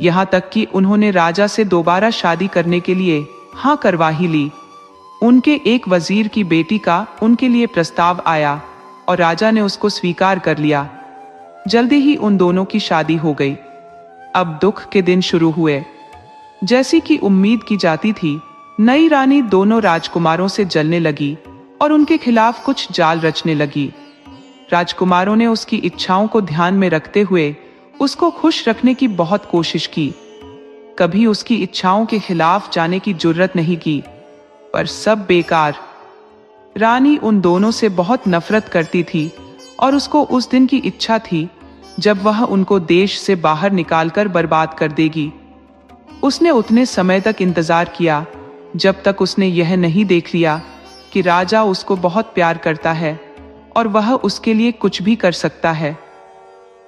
यहां तक कि उन्होंने राजा से दोबारा शादी करने के लिए हाँ करवा ही ली। उनके एक वजीर की बेटी का उनके लिए प्रस्ताव आया और राजा ने उसको स्वीकार कर लिया। जल्दी ही उन दोनों की शादी हो गई। अब दुख के दिन शुरू हुए। जैसी कि उम्मीद की जाती थी, नई रानी दोनों राजकुमारों से जलने लगी और उनके खिलाफ कुछ जाल रचने लगी। राजकुमारों ने उसकी इच्छाओं को ध्यान में रखते हुए उसको खुश रखने की बहुत कोशिश की, कभी उसकी इच्छाओं के खिलाफ जाने की जुर्रत नहीं की, पर सब बेकार। रानी उन दोनों से बहुत नफरत करती थी और उसको उस दिन की इच्छा थी जब वह उनको देश से बाहर निकालकर बर्बाद कर देगी। उसने उतने समय तक इंतजार किया जब तक उसने यह नहीं देख लिया कि राजा उसको बहुत प्यार करता है और वह उसके लिए कुछ भी कर सकता है।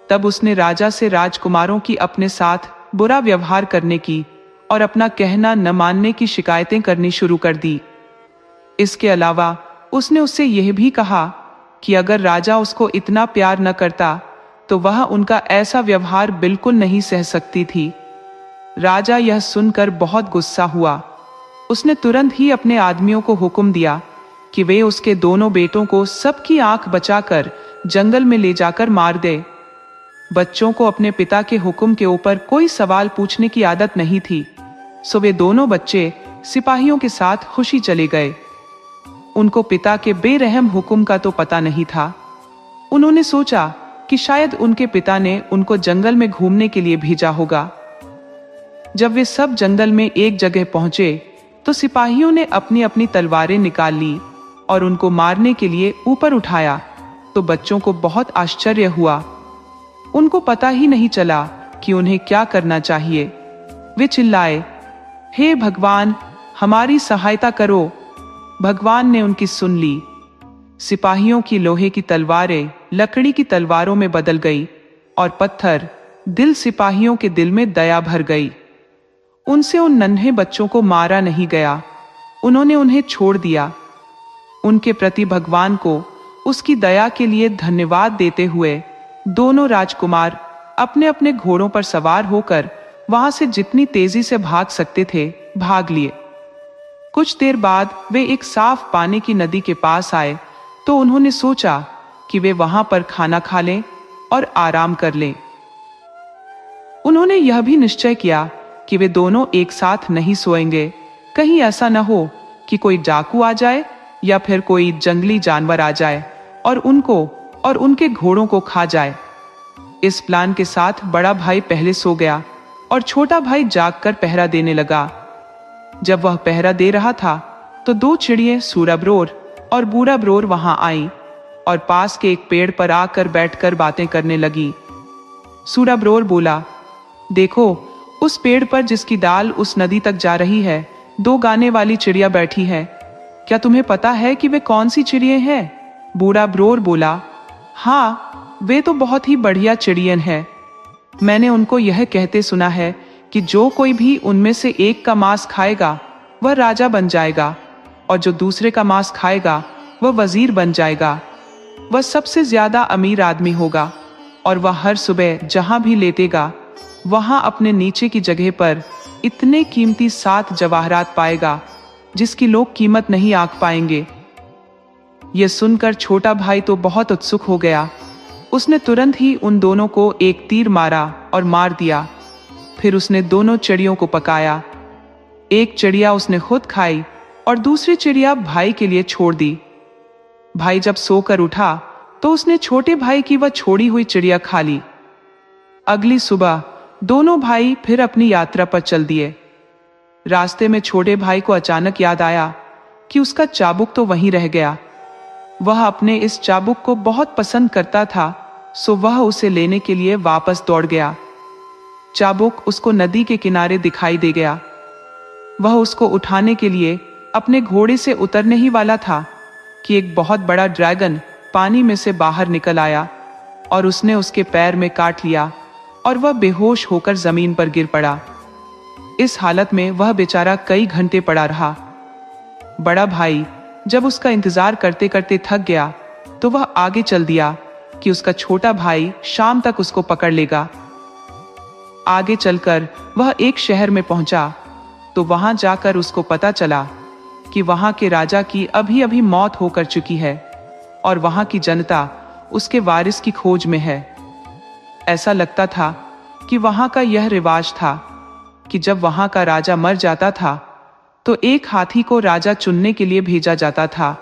तब उसने राजा से राजकुमारों की अपने साथ बुरा व्यवहार करने की और अपना कहना न मानने की शिकायतें करनी शुरू कर दी। इसके अलावा उसने उससे यह भी कहा कि अगर राजा उसको इतना प्यार न करता तो वह उनका ऐसा व्यवहार बिल्कुल नहीं सह सकती थी। राजा यह सुनकर बहुत गुस्सा हुआ। उसने तुरंत ही अपने आदमियों को हुक्म दिया कि वे उसके दोनों बेटों को सबकी आंख बचाकर जंगल में ले जाकर मार दे। बच्चों को अपने पिता के हुक्म के ऊपर कोई सवाल पूछने की आदत नहीं थी, सो वे दोनों बच्चे सिपाहियों के साथ खुशी चले गए। उनको पिता के बेरहम हुक्म का तो पता नहीं था। उन्होंने सोचा कि शायद उनके पिता ने उनको जंगल में घूमने के लिए भेजा होगा। जब वे सब जंगल में एक जगह पहुंचे तो सिपाहियों ने अपनी अपनी तलवारें निकाल ली और उनको मारने के लिए ऊपर उठाया तो बच्चों को बहुत आश्चर्य हुआ। उनको पता ही नहीं चला कि उन्हें क्या करना चाहिए। वे चिल्लाए, हे भगवान, हमारी सहायता करो। भगवान ने उनकी सुन ली। सिपाहियों की लोहे की तलवारें लकड़ी की तलवारों में बदल गई और पत्थर दिल सिपाहियों के दिल में दया भर गई। उनसे उन नन्हे बच्चों को मारा नहीं गया, उन्होंने उन्हें छोड़ दिया। उनके प्रति भगवान को उसकी दया के लिए धन्यवाद देते हुए दोनों राजकुमार अपने अपने घोड़ों पर सवार होकर वहां से जितनी तेजी से भाग सकते थे भाग लिए। कुछ देर बाद वे एक साफ पानी की नदी के पास आए तो उन्होंने सोचा कि वे वहां पर खाना खा लें और आराम कर लें। उन्होंने यह भी निश्चय किया कि वे दोनों एक साथ नहीं सोएंगे, कहीं ऐसा न हो कि कोई डाकू आ जाए या फिर कोई जंगली जानवर आ जाए और उनको और उनके घोड़ों को खा जाए। इस प्लान के साथ बड़ा भाई पहले सो गया और छोटा भाई जागकर पहरा देने लगा। जब वह पहरा दे रहा था तो दो चिड़ियां सूराब्रोर और बूढ़ाब्रोर वहां आई और पास के एक पेड़ पर आकर बैठकर बातें करने लगी। सूराब्रोर बोला, देखो, उस पेड़ पर जिसकी डाल उस नदी तक जा रही है, दो गाने वाली चिड़िया बैठी है। क्या तुम्हें पता है कि वे कौन सी चिड़ियां हैं? बूढ़ाब्रोर बोला, हाँ, वे तो बहुत ही बढ़िया चिड़ियन है। मैंने उनको यह कहते सुना है कि जो कोई भी उनमें से एक का मांस खाएगा वह राजा बन जाएगा, और जो दूसरे का मांस खाएगा वह वजीर बन जाएगा। वह सबसे ज्यादा अमीर आदमी होगा, और वह हर सुबह जहां भी लेटेगा वहां अपने नीचे की जगह पर इतने कीमती 7 जवाहरात पाएगा जिसकी लोग कीमत नहीं आंक पाएंगे। यह सुनकर छोटा भाई तो बहुत उत्सुक हो गया। उसने तुरंत ही उन दोनों को एक तीर मारा और मार दिया। फिर उसने दोनों चिड़ियों को पकाया। एक चिड़िया उसने खुद खाई और दूसरी चिड़िया भाई के लिए छोड़ दी। भाई जब सोकर उठा तो उसने छोटे भाई की वह छोड़ी हुई चिड़िया खा ली। अगली सुबह दोनों भाई फिर अपनी यात्रा पर चल दिए। रास्ते में छोटे भाई को अचानक याद आया कि उसका चाबुक तो वहीं रह गया। वह अपने इस चाबुक को बहुत पसंद करता था, सो वह उसे लेने के लिए वापस दौड़ गया। चाबुक उसको नदी के किनारे दिखाई दे गया। वह उसको उठाने के लिए अपने घोड़े से उतरने ही वाला था कि एक बहुत बड़ा ड्रैगन पानी में से बाहर निकल आया और उसने उसके पैर में काट लिया और वह बेहोश होकर जमीन पर गिर पड़ा। इस हालत में वह बेचारा कई घंटे पड़ा रहा। बड़ा भाई जब उसका इंतजार करते करते थक गया तो वह आगे चल दिया कि उसका छोटा भाई शाम तक उसको पकड़ लेगा। आगे चलकर वह एक शहर में पहुंचा तो वहां जाकर उसको पता चला कि वहां के राजा की अभी अभी मौत होकर चुकी है और वहां की जनता उसके वारिस की खोज में है। ऐसा लगता था कि वहां का यह रिवाज था कि जब वहां का राजा मर जाता था तो एक हाथी को राजा चुनने के लिए भेजा जाता था।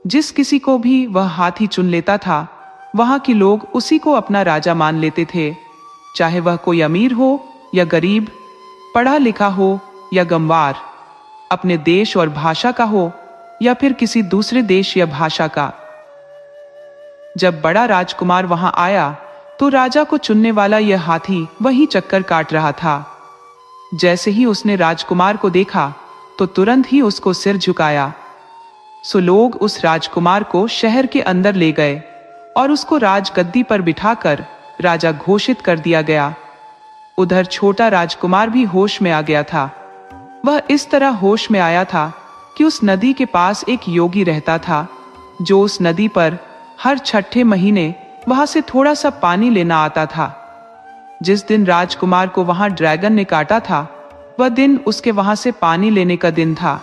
जिस किसी को भी वह हाथी चुन लेता था वहां के लोग उसी को अपना राजा मान लेते थे, चाहे वह कोई अमीर हो या गरीब, पढ़ा लिखा हो या गंवार, अपने देश और भाषा का हो या फिर किसी दूसरे देश या भाषा का। जब बड़ा राजकुमार वहां आया तो राजा को चुनने वाला यह हाथी वही चक्कर काट रहा था। जैसे ही उसने राजकुमार को देखा तो तुरंत ही उसको सिर झुकाया। सो लोग उस राजकुमार को शहर के अंदर ले गए और उसको राजगद्दी पर बिठाकर राजा घोषित कर दिया गया। उधर छोटा राजकुमार भी होश में आ गया था। वह इस तरह होश में आया था कि उस नदी के पास एक योगी रहता था जो उस नदी पर हर छठे महीने वहां से थोड़ा सा पानी लेना आता था। जिस दिन राजकुमार को वहां ड्रैगन ने काटा था वह दिन उसके वहां से पानी लेने का दिन था।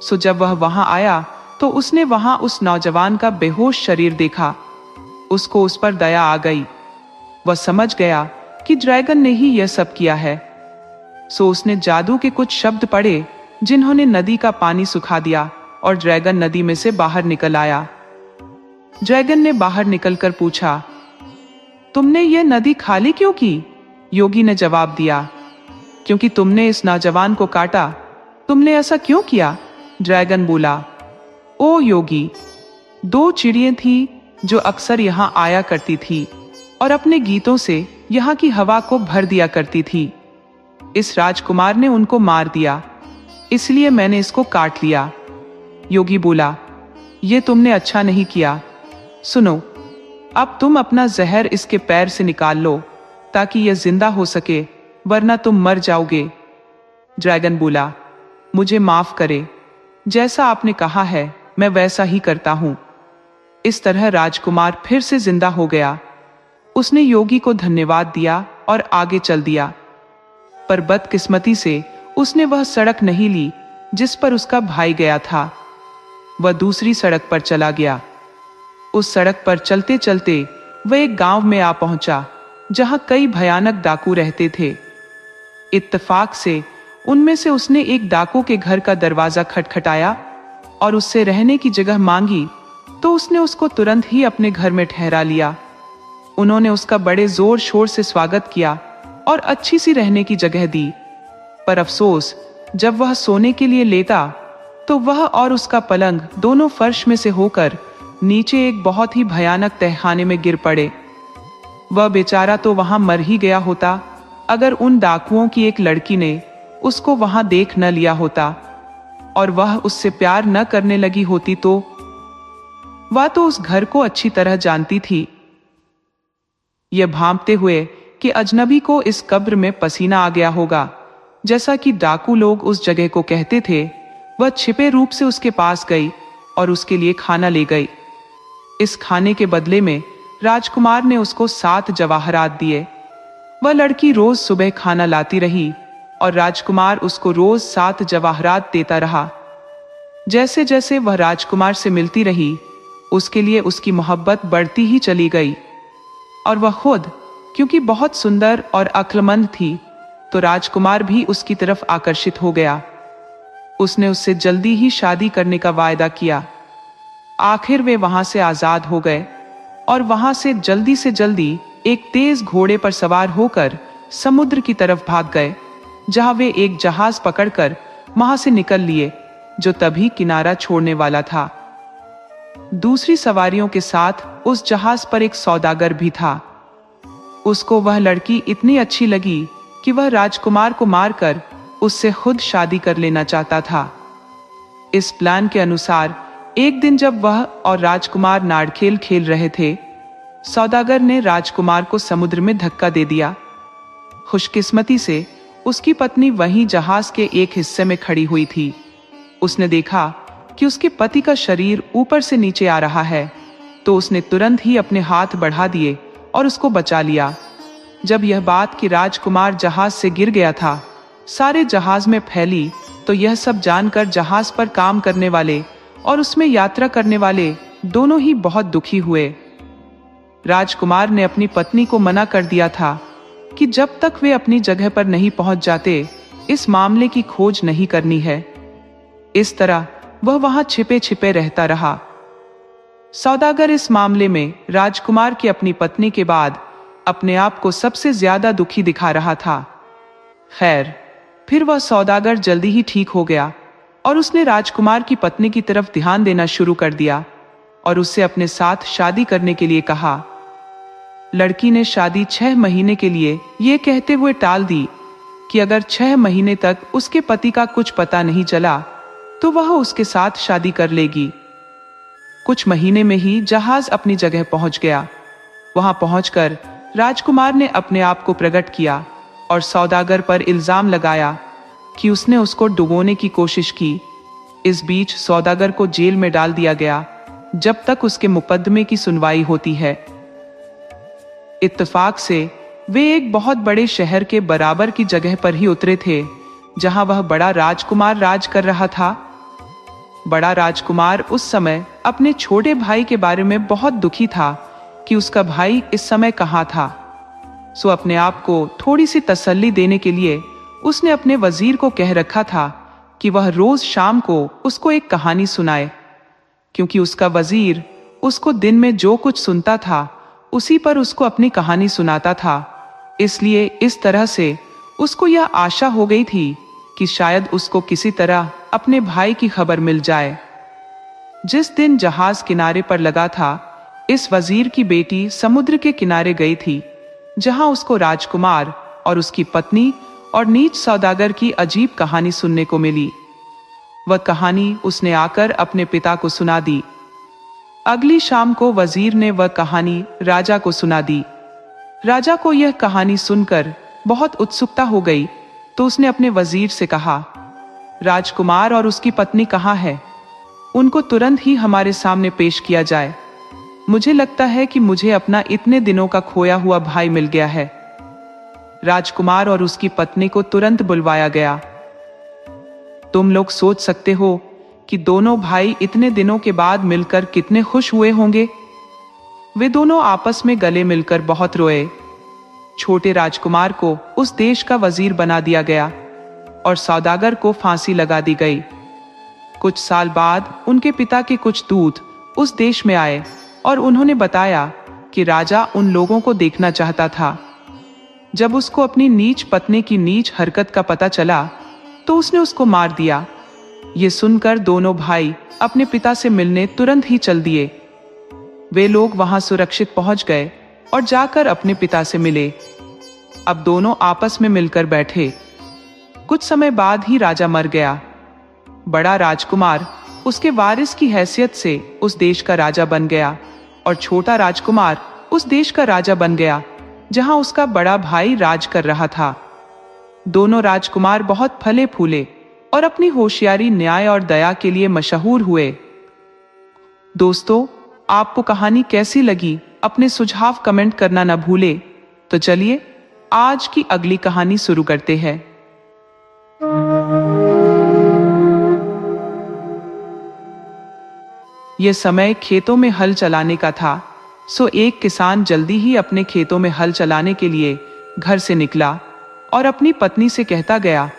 सो जब वह वहां आया तो उसने वहां उस नौजवान का बेहोश शरीर देखा। उसको उस पर दया आ गई। वह समझ गया कि ड्रैगन ने ही यह सब किया है। सो उसने जादू के कुछ शब्द पढ़े जिन्होंने नदी का पानी सुखा दिया और ड्रैगन नदी में से बाहर निकल आया। ड्रैगन ने बाहर निकलकर पूछा, तुमने यह नदी खाली क्यों की? योगी ने जवाब दिया, क्योंकि तुमने इस नौजवान को काटा। तुमने ऐसा क्यों किया? ड्रैगन बोला, ओ योगी, 2 चिड़ियां थी जो अक्सर यहाँ आया करती थी और अपने गीतों से यहाँ की हवा को भर दिया करती थी। इस राजकुमार ने उनको मार दिया, इसलिए मैंने इसको काट लिया। योगी बोला, ये तुमने अच्छा नहीं किया। सुनो, अब तुम अपना जहर इसके पैर से निकाल लो ताकि यह जिंदा हो सके, वरना तुम मर जाओगे। ड्रैगन बोला, मुझे माफ करे, जैसा आपने कहा है मैं वैसा ही करता हूं। इस तरह राजकुमार फिर से जिंदा हो गया। उसने योगी को धन्यवाद दिया और आगे चल दिया। पर बदकिस्मती से उसने वह सड़क नहीं ली जिस पर उसका भाई गया था। वह दूसरी सड़क पर चला गया। उस सड़क पर चलते चलते वह एक गांव में आ पहुंचा जहां कई भयानक डाकू रहते थे। इत्तेफाक से उनमें से उसने एक डाकू के घर का दरवाजा खटखटाया और उससे रहने की जगह मांगी तो उसने उसको तुरंत ही अपने घर में ठहरा लिया। उन्होंने उसका बड़े जोर शोर से स्वागत किया और अच्छी सी रहने की जगह दी। पर अफसोस, जब वह सोने के लिए लेटा तो वह और उसका पलंग दोनों फर्श में से होकर नीचे एक बहुत ही भयानक तहखाने में गिर पड़े। वह बेचारा तो वहां मर ही गया होता अगर उन डाकुओं की एक लड़की ने उसको वहां देख न लिया होता और वह उससे प्यार न करने लगी होती तो। वह तो उस घर को अच्छी तरह जानती थी। यह भांपते हुए कि अजनबी को इस कब्र में पसीना आ गया होगा, जैसा कि डाकू लोग उस जगह को कहते थे। वह छिपे रूप से उसके पास गई और उसके लिए खाना ले गई। इस खाने के बदले में राजकुमार ने उसको 7 जवाहरात दिए। वह लड़की रोज सुबह खाना लाती रही और राजकुमार उसको रोज 7 जवाहरात देता रहा। जैसे जैसे वह राजकुमार से मिलती रही, उसके लिए उसकी मोहब्बत बढ़ती ही चली गई। और वह खुद क्योंकि बहुत सुंदर और अक्लमंद थी, तो राजकुमार भी उसकी तरफ आकर्षित हो गया। उसने उससे जल्दी ही शादी करने का वायदा किया। आखिर वे वहां से आजाद हो गए और वहां से जल्दी एक तेज घोड़े पर सवार होकर समुद्र की तरफ भाग गए, जहां वे एक जहाज पकड़कर वहां से निकल लिए, जो तभी किनारा छोड़ने वाला था। दूसरी सवारियों के साथ उस जहाज पर एक सौदागर भी था। उसको वह लड़की इतनी अच्छी लगी कि वह राजकुमार को मारकर उससे खुद शादी कर लेना चाहता था। इस प्लान के अनुसार एक दिन जब वह और राजकुमार नारखेल खेल रहे थे, सौदागर ने राजकुमार को समुद्र में धक्का दे दिया। खुशकिस्मती से उसकी पत्नी वहीं जहाज के एक हिस्से में खड़ी हुई थी। उसने देखा कि उसके पति का शरीर ऊपर से नीचे आ रहा है, तो उसने तुरंत ही अपने हाथ बढ़ा दिए और उसको बचा लिया। जब यह बात कि राजकुमार जहाज से गिर गया था सारे जहाज में फैली, तो यह सब जानकर जहाज पर काम करने वाले और उसमें यात्रा करने वाले दोनों ही बहुत दुखी हुए। राजकुमार ने अपनी पत्नी को मना कर दिया था कि जब तक वे अपनी जगह पर नहीं पहुंच जाते, इस मामले की खोज नहीं करनी है। इस तरह वह वहां छिपे छिपे रहता रहा। सौदागर इस मामले में राजकुमार की अपनी पत्नी के बाद अपने आप को सबसे ज्यादा दुखी दिखा रहा था। खैर, फिर वह सौदागर जल्दी ही ठीक हो गया और उसने राजकुमार की पत्नी की तरफ ध्यान देना शुरू कर दिया और उससे अपने साथ शादी करने के लिए कहा। लड़की ने शादी 6 महीने के लिए ये कहते हुए टाल दी कि अगर 6 महीने तक उसके पति का कुछ पता नहीं चला तो वह उसके साथ शादी कर लेगी। कुछ महीने में ही जहाज अपनी जगह पहुंच गया। वहां पहुंचकर राजकुमार ने अपने आप को प्रकट किया और सौदागर पर इल्जाम लगाया कि उसने उसको डुबोने की कोशिश की। इस बीच सौदागर को जेल में डाल दिया गया जब तक उसके मुकदमे की सुनवाई होती है। इत्तेफाक से वे एक बहुत बड़े शहर के बराबर की जगह पर ही उतरे थे, जहां वह बड़ा राजकुमार राज कर रहा था। बड़ा राजकुमार उस समय अपने छोटे भाई के बारे में बहुत दुखी था कि उसका भाई इस समय कहाँ था। सो अपने आप को थोड़ी सी तसल्ली देने के लिए उसने अपने वजीर को कह रखा था कि वह रोज शाम को उसको एक कहानी सुनाए, क्योंकि उसका वजीर उसको दिन में जो कुछ सुनता था उसी पर उसको अपनी कहानी सुनाता था। इसलिए इस तरह से उसको यह आशा हो गई थी कि शायद उसको किसी तरह अपने भाई की खबर मिल जाए। जिस दिन जहाज किनारे पर लगा था, इस वजीर की बेटी समुद्र के किनारे गई थी, जहां उसको राजकुमार और उसकी पत्नी और नीच सौदागर की अजीब कहानी सुनने को मिली। वह कहानी उसने आकर अपने पिता को सुना दी। अगली शाम को वजीर ने वह कहानी राजा को सुना दी। राजा को यह कहानी सुनकर बहुत उत्सुकता हो गई, तो उसने अपने वजीर से कहा, राजकुमार और उसकी पत्नी कहाँ है? उनको तुरंत ही हमारे सामने पेश किया जाए। मुझे लगता है कि मुझे अपना इतने दिनों का खोया हुआ भाई मिल गया है। राजकुमार और उसकी पत्नी को तुरंत बुलवाया गया। तुम लोग सोच सकते हो कि दोनों भाई इतने दिनों के बाद मिलकर कितने खुश हुए होंगे। वे दोनों आपस में गले मिलकर बहुत रोए। छोटे राजकुमार को उस देश का वजीर बना दिया गया और सौदागर को फांसी लगा दी गई। कुछ साल बाद उनके पिता के कुछ दूत उस देश में आए और उन्होंने बताया कि राजा उन लोगों को देखना चाहता था। जब उसको अपनी नीच पत्नी की नीच हरकत का पता चला, तो उसने उसको मार दिया। ये सुनकर दोनों भाई अपने पिता से मिलने तुरंत ही चल दिए। वे लोग वहां सुरक्षित पहुंच गए और जाकर अपने पिता से मिले। अब दोनों आपस में मिलकर बैठे। कुछ समय बाद ही राजा मर गया। बड़ा राजकुमार उसके वारिस की हैसियत से उस देश का राजा बन गया और छोटा राजकुमार उस देश का राजा बन गया। जहां उसका बड़ा भाई राज कर रहा था। दोनों राजकुमार बहुत फले फूले और अपनी होशियारी, न्याय और दया के लिए मशहूर हुए। दोस्तों, आपको कहानी कैसी लगी? अपने सुझाव कमेंट करना न भूले। तो चलिए आज की अगली कहानी शुरू करते हैं। यह समय खेतों में हल चलाने का था। सो एक किसान जल्दी ही अपने खेतों में हल चलाने के लिए घर से निकला और अपनी पत्नी से कहता गया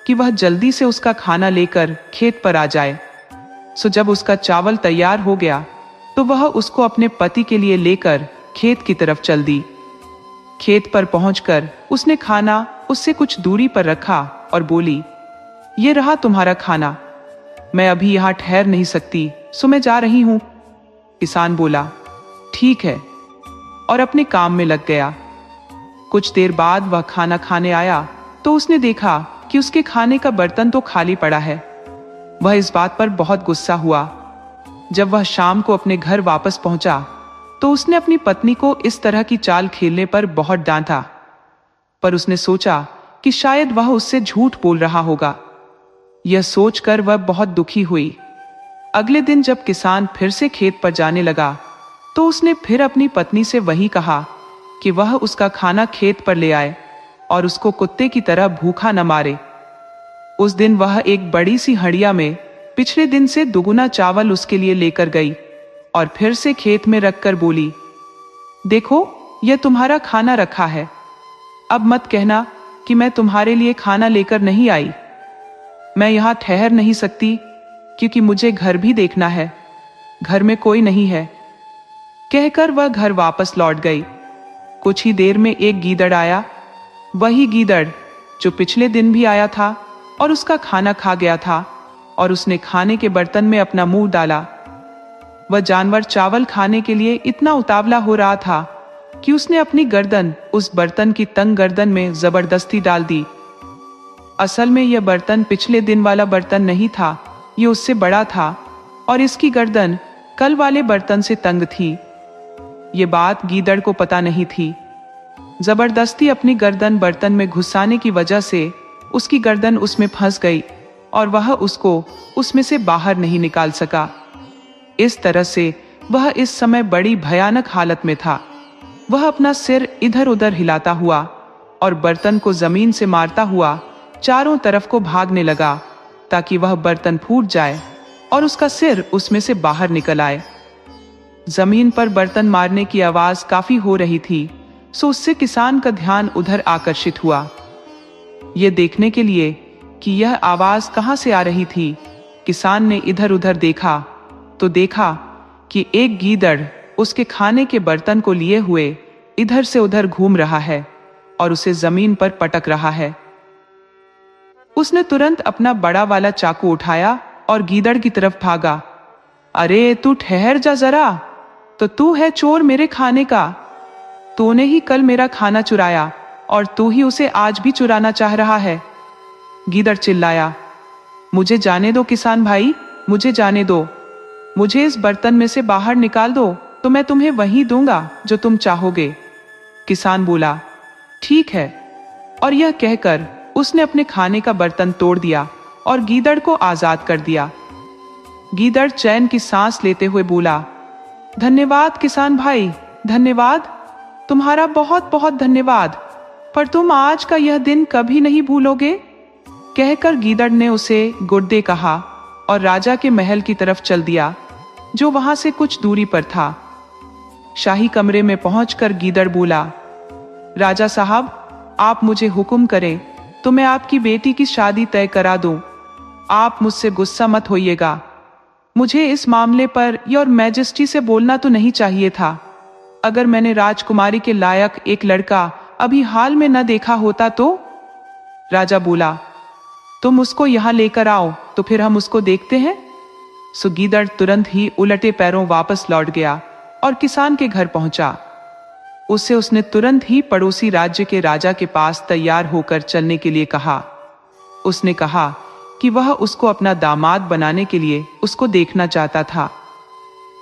कि वह जल्दी से उसका खाना लेकर खेत पर आ जाए। सो जब उसका चावल तैयार हो गया तो वह उसको अपने पति के लिए लेकर खेत की तरफ चल दी। खेत पर पहुंचकर उसने खाना उससे कुछ दूरी पर रखा और बोली, ये रहा तुम्हारा खाना। मैं अभी यहाँ ठहर नहीं सकती, सो मैं जा रही हूं। किसान बोला, ठीक है, और अपने काम में लग गया। कुछ देर बाद वह खाना खाने आया तो उसने देखा कि उसके खाने का बर्तन तो खाली पड़ा है। वह इस बात पर बहुत गुस्सा हुआ। जब वह शाम को अपने घर वापस पहुंचा तो उसने अपनी पत्नी को इस तरह की चाल खेलने पर बहुत डांटा, पर उसने सोचा कि शायद वह उससे झूठ बोल रहा होगा। यह सोचकर वह बहुत दुखी हुई। अगले दिन जब किसान फिर से खेत पर जाने लगा तो उसने फिर अपनी पत्नी से वही कहा कि वह उसका खाना खेत पर ले आए और उसको कुत्ते की तरह भूखा न मारे। उस दिन वह एक बड़ी सी हड़िया में पिछले दिन से दुगुना चावल उसके लिए लेकर गई और फिर से खेत में रखकर बोली, देखो, यह तुम्हारा खाना रखा है। अब मत कहना कि मैं तुम्हारे लिए खाना लेकर नहीं आई। मैं यहाँ ठहर नहीं सकती क्योंकि मुझे घर भी देखना है। घर में कोई नहीं है। कहकर वह घर वापस लौट गई। कुछ ही देर में एक गीदड़ आया। वही गीदड़ जो पिछले दिन भी आया था और उसका खाना खा गया था, और उसने खाने के बर्तन में अपना मुंह डाला। वह जानवर चावल खाने के लिए इतना उतावला हो रहा था कि उसने अपनी गर्दन उस बर्तन की तंग गर्दन में जबरदस्ती डाल दी। असल में यह बर्तन पिछले दिन वाला बर्तन नहीं था, ये उससे बड़ा था और इसकी गर्दन कल वाले बर्तन से तंग थी। ये बात गीदड़ को पता नहीं थी। जबरदस्ती अपनी गर्दन बर्तन में घुसाने की वजह से उसकी गर्दन उसमें फंस गई और वह उसको उसमें से बाहर नहीं निकाल सका। इस तरह से वह इस समय बड़ी भयानक हालत में था। वह अपना सिर इधर उधर हिलाता हुआ और बर्तन को जमीन से मारता हुआ चारों तरफ को भागने लगा ताकि वह बर्तन फूट जाए और उसका सिर उसमें से बाहर निकल आए। जमीन पर बर्तन मारने की आवाज काफी हो रही थी, सो उससे किसान का ध्यान उधर आकर्षित हुआ। यह देखने के लिए कि यह आवाज कहां से आ रही थी, किसान ने इधर उधर देखा तो देखा कि एक गीदड़ उसके खाने के बर्तन को लिए हुए इधर से उधर घूम रहा है और उसे जमीन पर पटक रहा है। उसने तुरंत अपना बड़ा वाला चाकू उठाया और गीदड़ की तरफ भागा। अरे तू ठहर जा जरा, तो तू है चोर मेरे खाने का। तूने ही कल मेरा खाना चुराया और तू ही उसे आज भी चुराना चाह रहा है। गीदड़ चिल्लाया, मुझे जाने दो किसान भाई, मुझे जाने दो। मुझे इस बर्तन में से बाहर निकाल दो तो मैं तुम्हें वही दूंगा जो तुम चाहोगे। किसान बोला, ठीक है, और यह कहकर उसने अपने खाने का बर्तन तोड़ दिया और गीदड़ को आजाद कर दिया। गीदड़ चैन की सांस लेते हुए बोला, धन्यवाद किसान भाई, धन्यवाद, तुम्हारा बहुत बहुत धन्यवाद, पर तुम आज का यह दिन कभी नहीं भूलोगे। कहकर गीदड़ ने उसे गुड डे कहा और राजा के महल की तरफ चल दिया जो वहां से कुछ दूरी पर था। शाही कमरे में पहुंचकर गीदड़ बोला, राजा साहब, आप मुझे हुक्म करें तो मैं आपकी बेटी की शादी तय करा दूं। आप मुझसे गुस्सा मत होइएगा। मुझे इस मामले पर योर मैजेस्टी से बोलना तो नहीं चाहिए था। अगर मैंने राजकुमारी के लायक एक लड़का अभी हाल में न देखा होता तो। राजा बोला, तुम उसको यहां लेकर आओ तो फिर हम उसको देखते हैं। सो गीदड़ तुरंत ही उलटे पैरों वापस लौट गया और किसान के घर पहुंचा। उसने तुरंत ही पड़ोसी राज्य के राजा के पास तैयार होकर चलने के लिए कहा। उसने कहा कि वह उसको अपना दामाद बनाने के लिए उसको देखना चाहता था।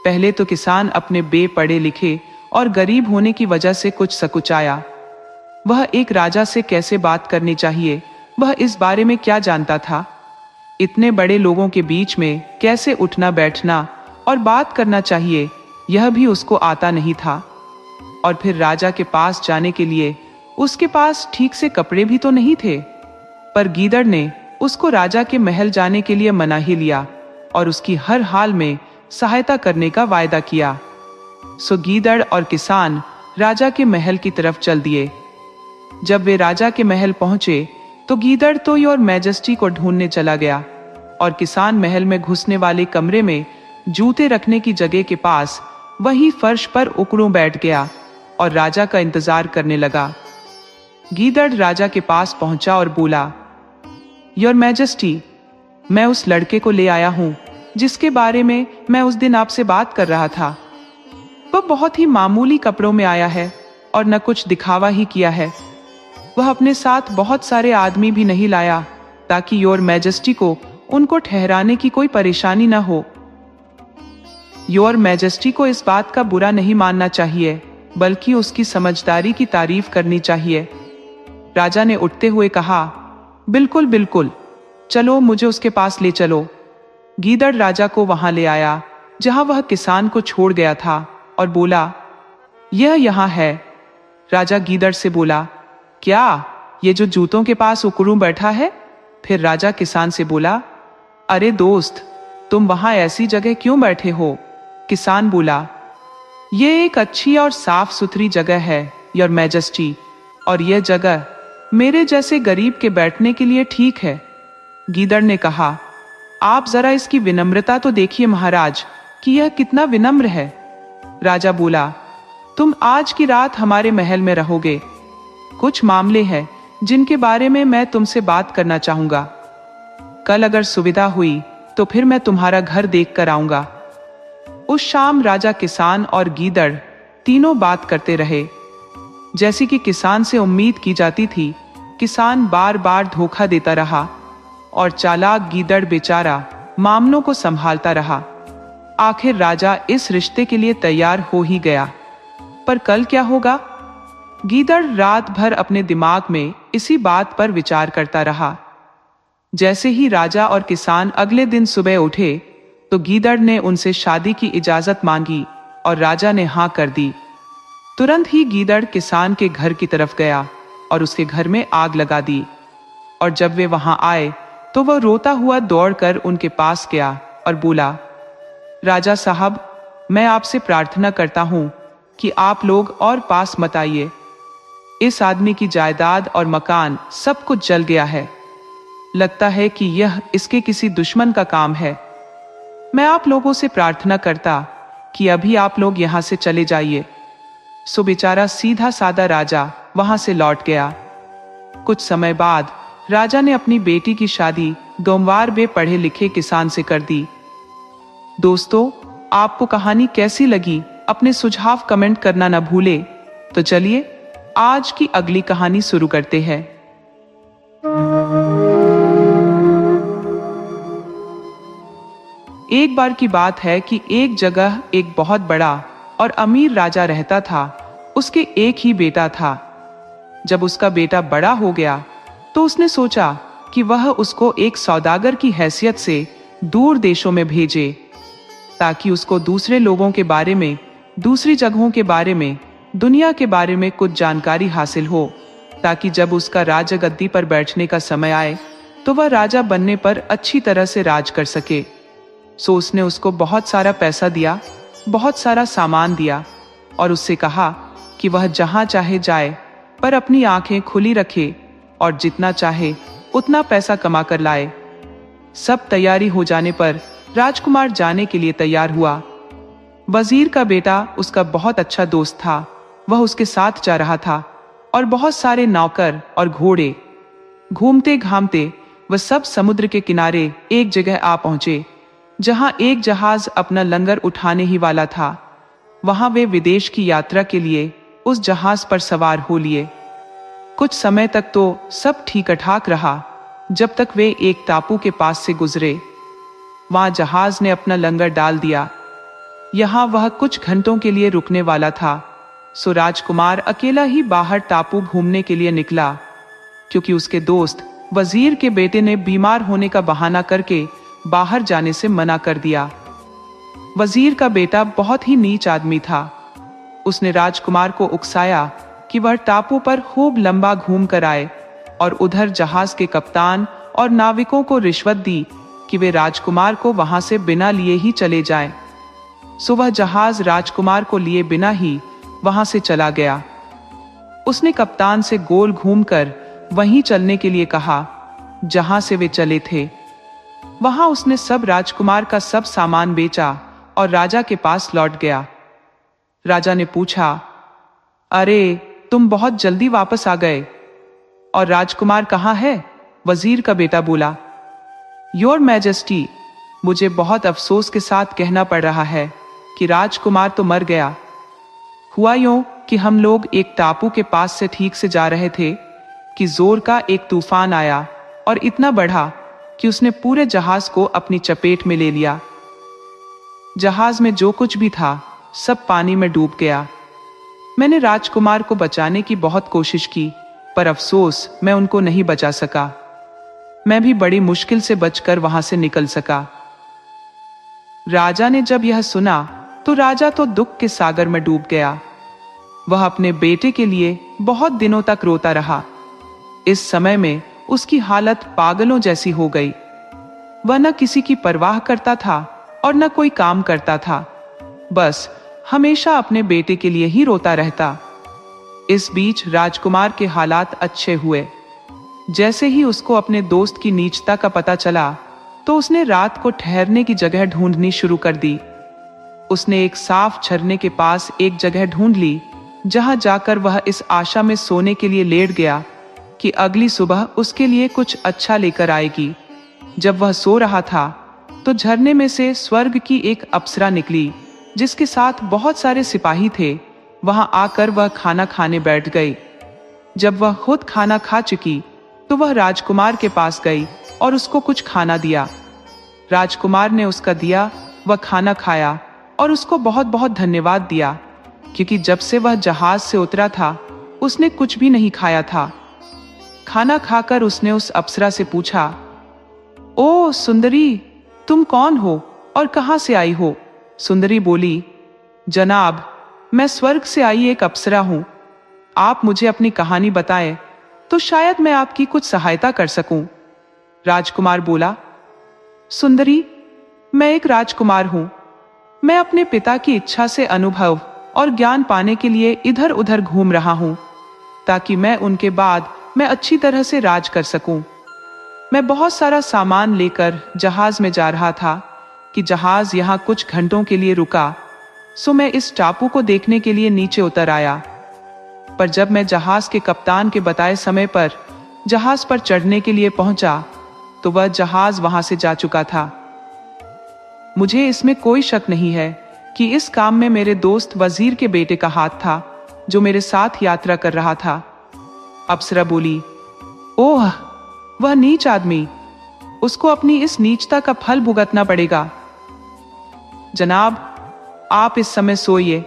पहले तो किसान अपने बेपढ़े लिखे और गरीब होने की वजह से कुछ सकुचाया, वह एक राजा से कैसे बात करनी चाहिए, वह इस बारे में क्या जानता था? इतने बड़े लोगों के बीच में कैसे उठना बैठना और बात करना चाहिए, यह भी उसको आता नहीं था। और फिर राजा के पास जाने के लिए उसके पास ठीक से कपड़े भी तो नहीं थे। पर गीदड़ ने उसको राजा के महल जाने के लिए मना ही लिया और उसकी हर हाल में सहायता करने का वायदा किया। सो गीदड़ और किसान राजा के महल की तरफ चल दिए। जब वे राजा के महल पहुंचे तो गीदड़ तो योर मैजेस्टी को ढूंढने चला गया और किसान महल में घुसने वाले कमरे में जूते रखने की जगह के पास वही फर्श पर उकड़ों बैठ गया और राजा का इंतजार करने लगा। गीदड़ राजा के पास पहुंचा और बोला, योर मैजेस्टी, मैं उस लड़के को ले आया हूं जिसके बारे में मैं उस दिन आपसे बात कर रहा था। वह बहुत ही मामूली कपड़ों में आया है और न कुछ दिखावा ही किया है। वह अपने साथ बहुत सारे आदमी भी नहीं लाया ताकि योर मैजेस्टी को उनको ठहराने की कोई परेशानी न हो। योर मैजेस्टी को इस बात का बुरा नहीं मानना चाहिए, बल्कि उसकी समझदारी की तारीफ करनी चाहिए। राजा ने उठते हुए कहा, बिल्कुल बिल्कुल, चलो मुझे उसके पास ले चलो। गीदड़ राजा को वहां ले आया जहां वह किसान को छोड़ गया था और बोला, यह यहाँ है। राजा गीदड़ से बोला, क्या ये जो जूतों के पास उकड़ू बैठा है? फिर राजा किसान से बोला, अरे दोस्त, तुम वहां ऐसी जगह क्यों बैठे हो? किसान बोला, ये एक अच्छी और साफ सुथरी जगह है योर मैजेस्टी, और यह जगह मेरे जैसे गरीब के बैठने के लिए ठीक है। गीदड़ ने कहा, आप जरा इसकी विनम्रता तो देखिए महाराज कि यह कितना विनम्र है। राजा बोला, तुम आज की रात हमारे महल में रहोगे। कुछ मामले हैं जिनके बारे में मैं तुमसे बात करना चाहूंगा। कल अगर सुविधा हुई तो फिर मैं तुम्हारा घर देख कर आऊंगा। उस शाम राजा, किसान और गीदड़ तीनों बात करते रहे। जैसी कि किसान से उम्मीद की जाती थी, किसान बार बार धोखा देता रहा और चालाक गीदड़ बेचारा मामलों को संभालता रहा। आखिर राजा इस रिश्ते के लिए तैयार हो ही गया। पर कल क्या होगा? गीदड़ रात भर अपने दिमाग में इसी बात पर विचार करता रहा। जैसे ही राजा और किसान अगले दिन सुबह उठे तो गीदड़ ने उनसे शादी की इजाजत मांगी और राजा ने हाँ कर दी। तुरंत ही गीदड़ किसान के घर की तरफ गया और उसके घर में आग लगा दी। और जब वे वहां आए तो वह रोता हुआ दौड़कर उनके पास गया और बोला, राजा साहब, मैं आपसे प्रार्थना करता हूं कि आप लोग और पास मत आइए। इस आदमी की जायदाद और मकान सब कुछ जल गया है। लगता है कि यह इसके किसी दुश्मन का काम है। मैं आप लोगों से प्रार्थना करता कि अभी आप लोग यहां से चले जाइए। सो बेचारा सीधा सादा राजा वहां से लौट गया। कुछ समय बाद राजा ने अपनी बेटी की शादी गंवार बे पढ़े लिखे किसान से कर दी। दोस्तों, आपको कहानी कैसी लगी? अपने सुझाव कमेंट करना न भूले। तो चलिए आज की अगली कहानी शुरू करते हैं। एक बार की बात है कि एक जगह एक बहुत बड़ा और अमीर राजा रहता था। उसके एक ही बेटा था। जब उसका बेटा बड़ा हो गया तो उसने सोचा कि वह उसको एक सौदागर की हैसियत से दूर देशों में भेजे, ताकि उसको दूसरे लोगों के बारे में, दूसरी जगहों के बारे में, दुनिया के बारे में कुछ जानकारी हासिल हो, ताकि जब उसका राजगद्दी पर बैठने का समय आए तो वह राजा बनने पर अच्छी तरह से राज कर सके। सो उसने उसको बहुत सारा पैसा दिया, बहुत सारा सामान दिया और उससे कहा कि वह जहां चाहे जाए, पर अपनी आंखें खुली रखे और जितना चाहे उतना पैसा कमा कर लाए। सब तैयारी हो जाने पर राजकुमार जाने के लिए तैयार हुआ। वजीर का बेटा उसका बहुत अच्छा दोस्त था। वह उसके साथ जा रहा था और बहुत सारे नौकर और घोड़े। घूमते घामते वह सब समुद्र के किनारे एक जगह आ पहुंचे जहां एक जहाज अपना लंगर उठाने ही वाला था। वहां वे विदेश की यात्रा के लिए उस जहाज पर सवार हो लिए। कुछ समय तक तो सब ठीक ठाक रहा, जब तक वे एक टापू के पास से गुजरे। वहां जहाज ने अपना लंगर डाल दिया। यहां वह कुछ घंटों के लिए रुकने वाला था। सो राजकुमार अकेला ही बाहर टापू घूमने के लिए निकला, क्योंकि उसके दोस्त वजीर के बेटे ने बीमार होने का बहाना करके बाहर जाने से मना कर दिया। वजीर का बेटा बहुत ही नीच आदमी था। उसने राजकुमार को उकसाया कि वह टापू पर खूब लंबा घूम कर आए और उधर जहाज के कप्तान और नाविकों को रिश्वत दी कि वे राजकुमार को वहां से बिना लिए ही चले जाएं। सो वह जहाज राजकुमार को लिए बिना ही वहां से चला गया। उसने कप्तान से गोल घूमकर वहीं चलने के लिए कहा जहां से वे चले थे। वहां उसने सब राजकुमार का सब सामान बेचा और राजा के पास लौट गया। राजा ने पूछा, अरे तुम बहुत जल्दी वापस आ गए, और राजकुमार कहाँ है? वजीर का बेटा बोला, योर मैजेस्टी, मुझे बहुत अफसोस के साथ कहना पड़ रहा है कि राजकुमार तो मर गया। हुआ यूं कि हम लोग एक टापू के पास से ठीक से जा रहे थे कि जोर का एक तूफान आया और इतना बढ़ा कि उसने पूरे जहाज को अपनी चपेट में ले लिया। जहाज में जो कुछ भी था सब पानी में डूब गया। मैंने राजकुमार को बचाने की बहुत कोशिश की, पर अफसोस मैं उनको नहीं बचा सका। मैं भी बड़ी मुश्किल से बचकर वहां से निकल सका। राजा ने जब यह सुना तो राजा तो दुख के सागर में डूब गया। वह अपने बेटे के लिए बहुत दिनों तक रोता रहा। इस समय में उसकी हालत पागलों जैसी हो गई। वह न किसी की परवाह करता था और न कोई काम करता था, बस हमेशा अपने बेटे के लिए ही रोता रहता। इस बीच राजकुमार के हालात अच्छे हुए। जैसे ही उसको अपने दोस्त की नीचता का पता चला तो उसने रात को ठहरने की जगह ढूंढनी शुरू कर दी। उसने एक साफ झरने के पास एक जगह ढूंढ ली, जहां जाकर वह इस आशा में सोने के लिए लेट गया कि अगली सुबह उसके लिए कुछ अच्छा लेकर आएगी। जब वह सो रहा था तो झरने में से स्वर्ग की एक अप्सरा निकली, जिसके साथ बहुत सारे सिपाही थे। वहां आकर वह खाना खाने बैठ गई। जब वह खुद खाना खा चुकी तो वह राजकुमार के पास गई और उसको कुछ खाना दिया। राजकुमार ने उसका दिया वह खाना खाया और उसको बहुत बहुत धन्यवाद दिया, क्योंकि जब से वह जहाज से उतरा था उसने कुछ भी नहीं खाया था। खाना खाकर उसने उस अप्सरा से पूछा, ओ सुंदरी, तुम कौन हो और कहां से आई हो? सुंदरी बोली, जनाब, मैं स्वर्ग से आई एक अप्सरा हूं। आप मुझे अपनी कहानी बताएं तो शायद मैं आपकी कुछ सहायता कर सकूं। राजकुमार बोला, सुंदरी, मैं एक राजकुमार हूं। मैं अपने पिता की इच्छा से अनुभव और ज्ञान पाने के लिए इधर उधर घूम रहा हूं, ताकि मैं उनके बाद मैं अच्छी तरह से राज कर सकूं। मैं बहुत सारा सामान लेकर जहाज में जा रहा था कि जहाज यहां कुछ घंटों के लिए रुका। सो मैं इस टापू को देखने के लिए नीचे उतर आया, पर जब मैं जहाज के कप्तान के बताए समय पर जहाज पर चढ़ने के लिए पहुंचा तो वह जहाज वहां से जा चुका था। मुझे इसमें कोई शक नहीं है कि इस काम में मेरे दोस्त वजीर के बेटे का हाथ था, जो मेरे साथ यात्रा कर रहा था। अप्सरा बोली, ओह, वह नीच आदमी, उसको अपनी इस नीचता का फल भुगतना पड़ेगा। जनाब, आप इस समय सोइए,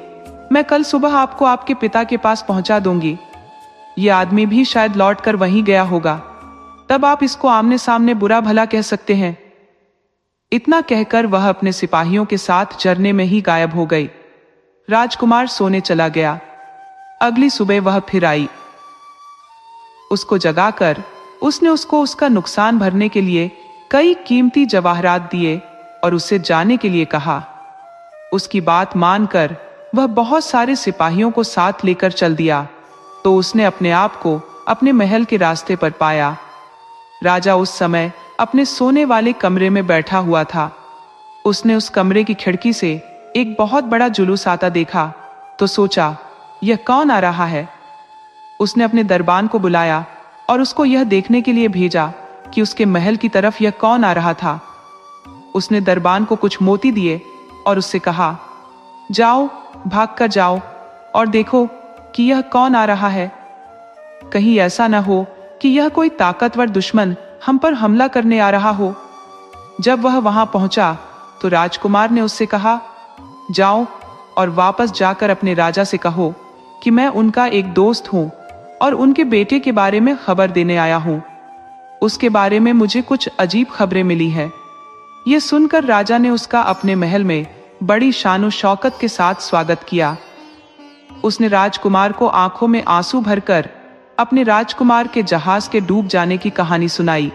मैं कल सुबह आपको आपके पिता के पास पहुंचा दूंगी। यह आदमी भी शायद लौटकर वहीं गया होगा, तब आप इसको आमने सामने बुरा भला कह सकते हैं। इतना कहकर वह अपने सिपाहियों के साथ झरने में ही गायब हो गई। राजकुमार सोने चला गया। अगली सुबह वह फिर आई। उसको जगाकर उसने उसको उसका नुकसान भरने के लिए कई कीमती जवाहरात दिए और उससे जाने के लिए कहा। उसकी बात मानकर वह बहुत सारे सिपाहियों को साथ लेकर चल दिया, तो उसने अपने आप को अपने महल के रास्ते पर पाया। राजा उस समय अपने सोने वाले कमरे में बैठा हुआ था। उसने उस कमरे की खिड़की से एक बहुत बड़ा जुलूस आता देखा तो सोचा, यह कौन आ रहा है? उसने अपने दरबान को बुलाया और उसको यह देखने के लिए भेजा कि उसके महल की तरफ यह कौन आ रहा था। उसने दरबान को कुछ मोती दिए और उससे कहा, जाओ, भाग कर जाओ और देखो कि यह कौन आ रहा है। कहीं ऐसा न हो कि यह कोई ताकतवर दुश्मन हम पर हमला करने आ रहा हो। जब वह वहां पहुंचा तो राजकुमार ने उससे कहा, जाओ और वापस जाकर अपने राजा से कहो कि मैं उनका एक दोस्त हूँ और उनके बेटे के बारे में खबर देने आया हूँ। उसके बारे में मुझे कुछ अजीब खबरें मिली है। ये सुनकर राजा ने उसका अपने महल में बड़ी शानो शौकत के साथ स्वागत किया। उसने राजकुमार को आंखों में आंसू भरकर अपने राजकुमार के जहाज के डूब जाने की कहानी सुनाई।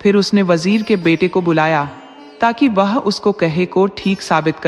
फिर उसने वजीर के बेटे को बुलाया ताकि वह उसको कहे को ठीक साबित कर